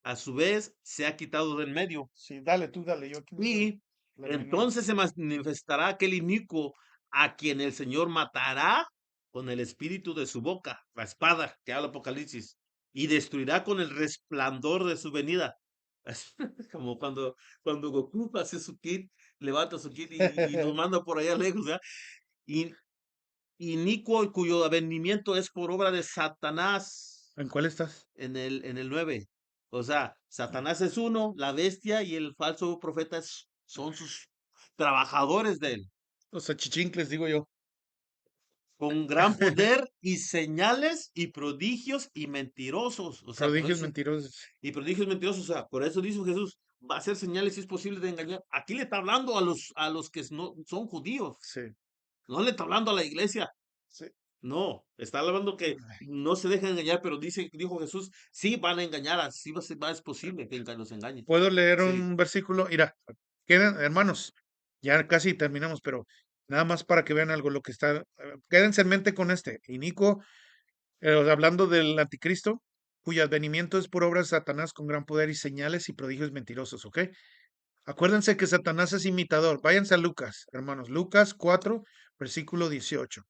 a su vez, se ha quitado del medio. Sí, dale, tú dale. Yo aquí me estoy Y lamiendo. entonces se manifestará aquel inicuo a quien el Señor matará con el espíritu de su boca, la espada que habla Apocalipsis, y destruirá con el resplandor de su venida. Como cuando Goku hace su kit, levanta su kit y nos manda por allá lejos, ¿verdad? Y, inicuo cuyo avenimiento es por obra de Satanás ¿En cuál estás? en el 9. O sea, Satanás es uno, la bestia y el falso profeta son sus trabajadores de él, Los achichincles, digo yo. con gran poder y señales y prodigios y mentirosos. O sea, por Prodigios eso, mentirosos. y prodigios mentirosos, o sea, por eso dijo Jesús, va a hacer señales si es posible de engañar. Aquí le está hablando a los que no son judíos, Sí, no le está hablando a la iglesia. sí. No, está hablando que no se dejan engañar, pero dijo Jesús, sí van a engañar, así es posible que los engañen. ¿Puedo leer Sí, un versículo? Mira, quedan, hermanos, ya casi terminamos, pero nada más para que vean algo, lo que está, quédense en mente con este. Inico, hablando del anticristo, cuyo advenimiento es por obra de Satanás con gran poder y señales y prodigios mentirosos, ¿ok? Acuérdense que Satanás es imitador. Váyanse a Lucas, hermanos. Lucas 4, versículo 18.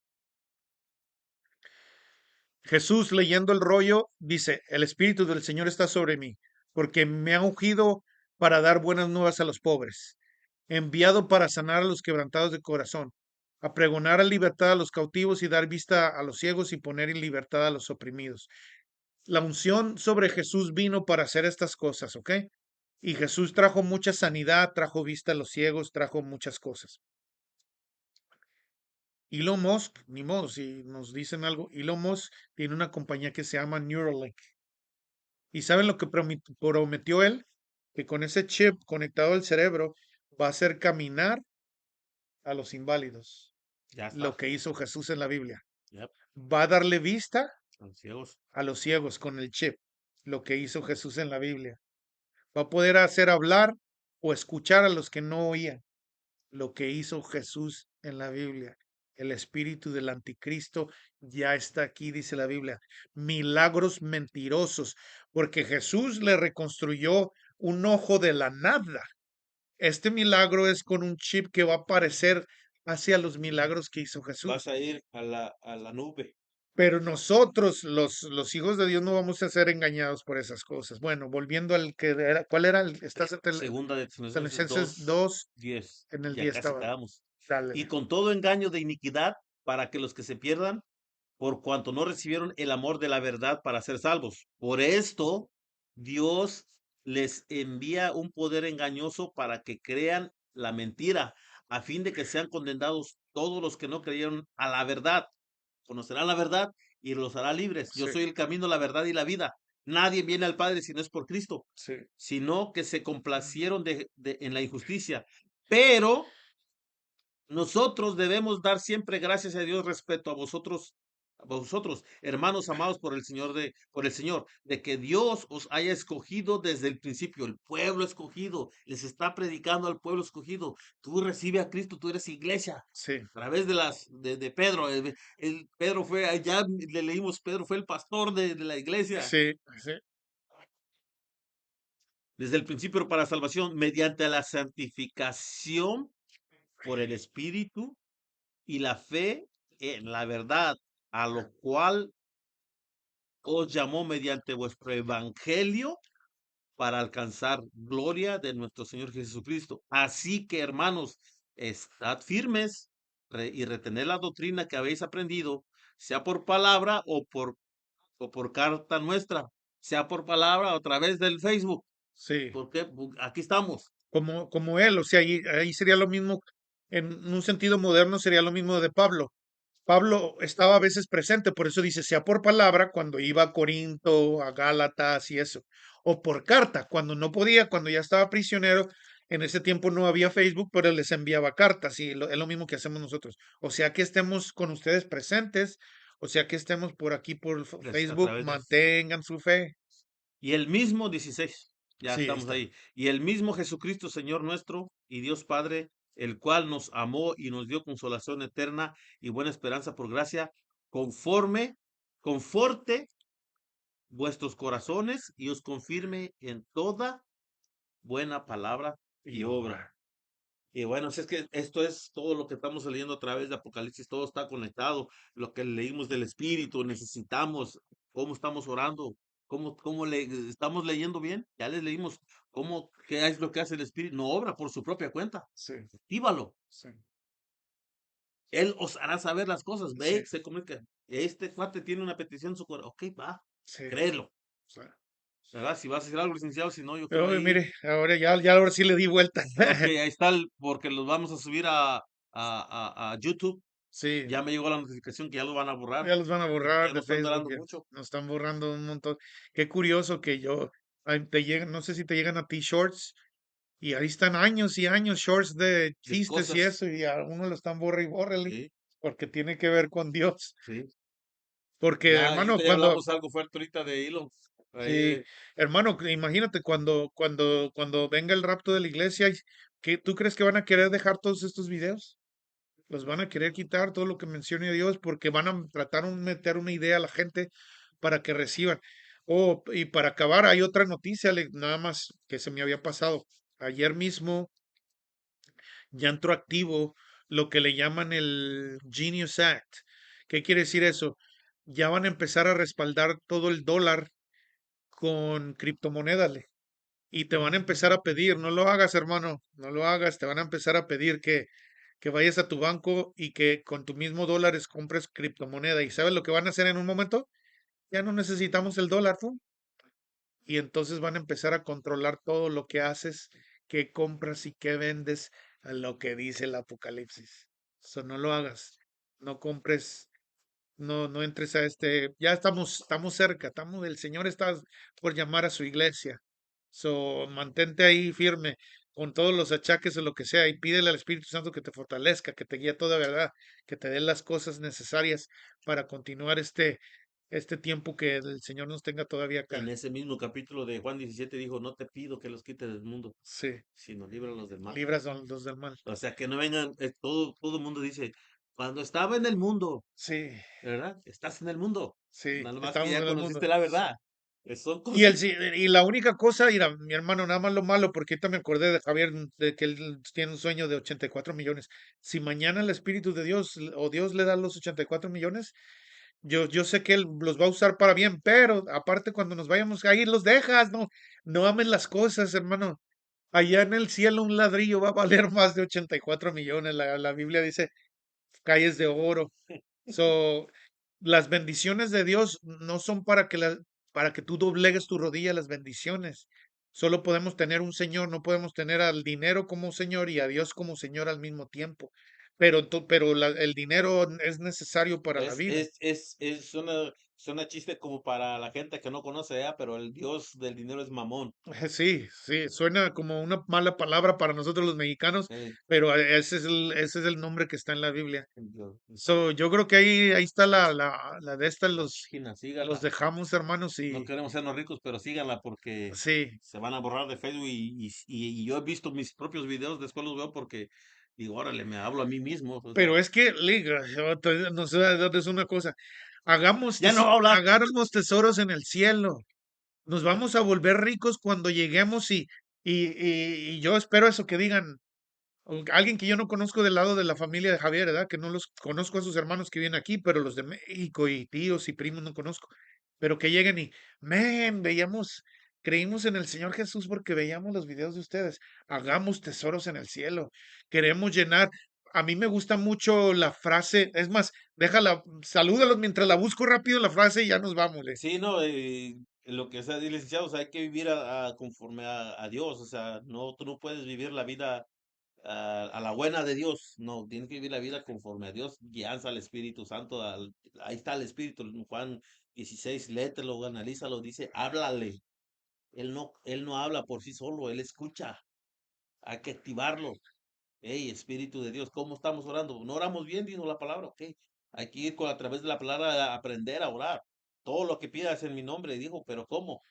Jesús leyendo el rollo dice, el Espíritu del Señor está sobre mí, porque me ha ungido para dar buenas nuevas a los pobres, enviado para sanar a los quebrantados de corazón, a pregonar a libertad a los cautivos y dar vista a los ciegos y poner en libertad a los oprimidos. La unción sobre Jesús vino para hacer estas cosas, ¿ok? Y Jesús trajo mucha sanidad, trajo vista a los ciegos, trajo muchas cosas. Elon Musk, ni modo, si nos dicen algo, Elon Musk tiene una compañía que se llama Neuralink. ¿Y saben lo que prometió él? Que con ese chip conectado al cerebro va a hacer caminar a los inválidos. ya Lo está. que hizo Jesús en la Biblia. Ya, Va a darle vista son ciegos. a los ciegos con el chip. Lo que hizo Jesús en la Biblia. Va a poder hacer hablar o escuchar a los que no oían. Lo que hizo Jesús en la Biblia. El espíritu del anticristo ya está aquí, dice la Biblia. Milagros mentirosos, porque Jesús le reconstruyó un ojo de la nada. Este milagro es con un chip que va a aparecer hacia los milagros que hizo Vas Jesús. a ir a la nube. Pero nosotros, los hijos de Dios, no vamos a ser engañados por esas cosas. Bueno, volviendo al que era, ¿cuál era? Estás en Segunda de Tesalonicenses Tesalonicenses 2, 2, 10. en el Ya 10 casi estaba. acabamos. Dale. Y con todo engaño de iniquidad, para que los que se pierdan, por cuanto no recibieron el amor de la verdad para ser salvos. Por esto, Dios les envía un poder engañoso para que crean la mentira, a fin de que sean condenados todos los que no creyeron a la verdad. Conocerán la verdad y los hará libres. Yo Sí, soy el camino, la verdad y la vida. Nadie viene al Padre si no es por Cristo, sí. sino que se complacieron en la injusticia. Pero nosotros debemos dar siempre gracias a Dios respecto a vosotros, hermanos amados por el Señor, de que Dios os haya escogido desde el principio, el pueblo escogido, les está predicando al pueblo escogido. Tú recibe a Cristo, tú eres iglesia. Sí, A través de Pedro, Pedro fue, allá le leímos, Pedro fue el pastor de la iglesia sí, sí, desde el principio para salvación, mediante la santificación por el Espíritu y la fe en la verdad, a lo cual os llamó mediante vuestro evangelio para alcanzar gloria de nuestro Señor Jesucristo. Así que, hermanos, estad firmes y retened la doctrina que habéis aprendido, sea por palabra o por carta nuestra, sea por palabra o a través del Facebook, sí. porque aquí estamos. Como él, o sea, ahí sería lo mismo, en un sentido moderno sería lo mismo de Pablo. Pablo estaba a veces presente, por eso dice, sea por palabra cuando iba a Corinto, a Gálatas y eso, o por carta, cuando no podía, cuando ya estaba prisionero, en ese tiempo no había Facebook, pero les enviaba cartas y es lo mismo que hacemos nosotros. O sea que estemos con ustedes presentes, o sea que estemos por aquí por A Facebook, través de mantengan su fe. Y el mismo 16, ya Sí, ahí estamos está. ahí. Y el mismo Jesucristo, Señor nuestro y Dios Padre, el cual nos amó y nos dio consolación eterna y buena esperanza por gracia, conforte vuestros corazones y os confirme en toda buena palabra Y y obra. obra. Y bueno, si es que esto es todo lo que estamos leyendo a través de Apocalipsis, todo está conectado. Lo que leímos del Espíritu, necesitamos, cómo estamos orando. cómo le estamos leyendo bien? Ya les leímos cómo, qué es lo que hace el Espíritu. No obra por su propia cuenta. Sí, Actívalo. sí, Él os hará saber las cosas. sí, Ve, se comunica. Este cuate tiene una petición en su corazón. Ok, va, sí, créelo. claro. ¿Verdad? Si vas a hacer algo, licenciado, si no, yo creo Pero ahí. mire, ahora sí le di vuelta. Ok, ahí está, porque los vamos a subir a YouTube. Sí, Ya me llegó la notificación que ya lo van a borrar. ya los van a borrar Ya de no están Facebook, durando ya mucho. nos están borrando un montón. Qué curioso que te llegan, no sé si te llegan a ti shorts y ahí están años y años shorts de De chistes y cosas. eso y a uno lo están borra y bórrele Sí, porque tiene que ver con Dios. sí. Porque Ya, hermano, ahorita ya hablamos algo fuerte ahorita de Elon. sí, Ahí, hermano, imagínate cuando venga el rapto de la iglesia, ¿tú crees que van a querer dejar todos estos videos? Los van a querer quitar todo lo que mencione Dios porque van a tratar de meter una idea a la gente para que reciban. Oh, y para acabar, hay otra noticia, nada más que se me había pasado. Ayer mismo ya entró activo lo que le llaman el Genius Act. ¿Qué quiere decir eso? Ya van a empezar a respaldar todo el dólar con criptomonedas. Y te van a empezar a pedir, no lo hagas, hermano, no lo hagas, te van a empezar a pedir que vayas a tu banco y que con tu mismo dólares compres criptomoneda. ¿Y sabes lo que van a hacer en un momento? Ya no necesitamos el dólar, ¡fum! Y entonces van a empezar a controlar todo lo que haces, qué compras y qué vendes, a lo que dice el Apocalipsis. Eso no lo hagas, no compres, no entres a ya estamos cerca, el Señor está por llamar a su iglesia. So, mantente ahí firme con todos los achaques o lo que sea y pídele al Espíritu Santo que te fortalezca, que te guíe a toda verdad, que te dé las cosas necesarias para continuar este tiempo que el Señor nos tenga todavía acá. en ese mismo capítulo de Juan 17 dijo, no te pido que los quites del mundo, Sí, sino líbralos del mal. libras a los del mal. O sea, que no vengan, todo el mundo dice, cuando estaba en el mundo, Sí, ¿verdad? Estás en el mundo. sí, Nada más que estamos ya en el mundo. conociste la verdad. Son Y, cosas. y la única cosa, mira, mi hermano, nada más lo malo, porque ahorita me acordé de Javier, de que él tiene un sueño de 84 millones. Si mañana el Espíritu de Dios o Dios le da los 84 millones, yo sé que él los va a usar para bien, pero aparte cuando nos vayamos a ir, los dejas, no amen las cosas, hermano. Allá en el cielo un ladrillo va a valer más de 84 millones. La Biblia dice calles de oro. So, las bendiciones de Dios no son para que tú doblegues tu rodilla a las bendiciones. Solo podemos tener un Señor, no podemos tener al dinero como Señor y a Dios como Señor al mismo tiempo. Pero el dinero es necesario para la vida. Suena chiste como para la gente que no conoce, pero el Dios del dinero es Mamón. Sí, sí, suena como una mala palabra para nosotros los mexicanos, Eh, pero ese es el nombre que está en la Biblia. Dios, So, yo creo que ahí está la de esta, la los, página, los síganla. dejamos, hermanos, No y queremos sernos ricos, pero síganla porque sí, se van a borrar de Facebook y yo he visto mis propios videos, después los veo porque digo, órale, me hablo a mí mismo. O sea, pero es que, liga, no sé, es una cosa, ya no va a hablar. hagamos tesoros en el cielo, nos vamos a volver ricos cuando lleguemos y yo espero eso que digan, alguien que yo no conozco del lado de la familia de Javier, ¿verdad? Que no los conozco a sus hermanos que vienen aquí, pero los de México y tíos y primos no conozco. Pero que lleguen y, creímos en el Señor Jesús porque veíamos los videos de ustedes. Hagamos tesoros en el cielo. Queremos llenar. A mí me gusta mucho la frase, es más, salúdalos mientras la busco rápido la frase y ya nos vamos. Sí, no, lo que sea, licenciados, hay que vivir conforme a Dios, o sea, no, tú no puedes vivir la vida a la buena de Dios, no, tienes que vivir la vida conforme a Dios, guianza al Espíritu Santo, ahí está el Espíritu, en Juan 16, léetelo, analízalo, dice, háblale, él no habla por sí solo, él escucha, hay que activarlo. Hey, Espíritu de Dios, ¿cómo estamos orando? No oramos bien, dijo la palabra, ok. Hay que ir a través de la palabra a aprender a orar. Todo lo que pidas en mi nombre, dijo, pero ¿cómo?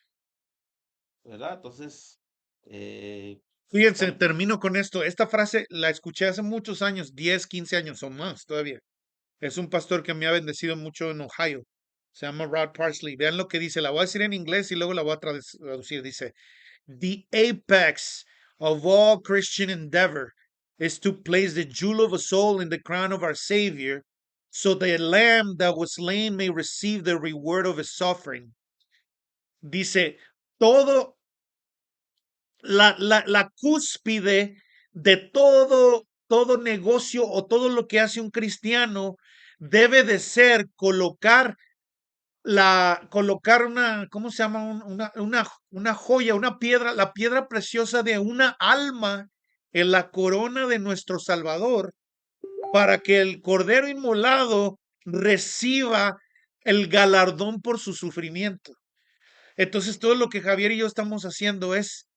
¿Verdad? Entonces, Fíjense, estamos, termino con esto. Esta frase la escuché hace muchos años, 10, 15 años o más todavía. Es un pastor que me ha bendecido mucho en Ohio. Se llama Rod Parsley. Vean lo que dice. La voy a decir en inglés y luego la voy a traducir. Dice, The apex of all Christian endeavor is to place the jewel of a soul in the crown of our Savior, so the lamb that was slain may receive the reward of his suffering. Dice, todo, la cúspide de todo negocio o todo lo que hace un cristiano debe de ser colocar una, ¿cómo se llama? Una joya, una piedra, la piedra preciosa de una alma en la corona de nuestro Salvador, para que el Cordero Inmolado reciba el galardón por su sufrimiento. Entonces, todo lo que Javier y yo estamos haciendo es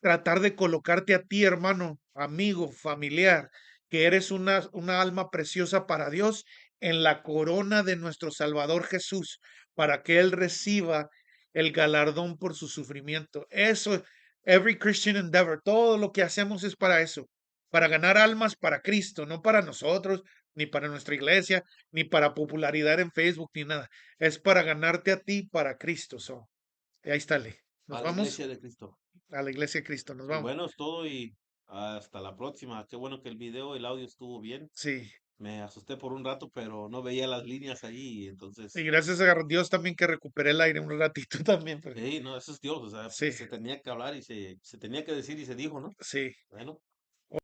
tratar de colocarte a ti, hermano, amigo, familiar, que eres una alma preciosa para Dios, en la corona de nuestro Salvador Jesús, para que Él reciba el galardón por su sufrimiento. Eso, every Christian endeavor, todo lo que hacemos es para eso, para ganar almas para Cristo, no para nosotros, ni para nuestra iglesia, ni para popularidad en Facebook, ni nada. Es para ganarte a ti, para Cristo. So. Y ahí está, Le. Nos A la vamos iglesia de Cristo. a la iglesia de Cristo. Nos Pues vamos. bueno, es todo y hasta la próxima. Qué bueno que el video, el audio estuvo bien. Sí. Me asusté por un rato, pero no veía las líneas ahí, Y entonces, gracias a Dios también que recuperé el aire un ratito también. sí, no, eso es Dios, o sea, Sí, se tenía que hablar y se tenía que decir y se dijo, ¿no? sí. Bueno.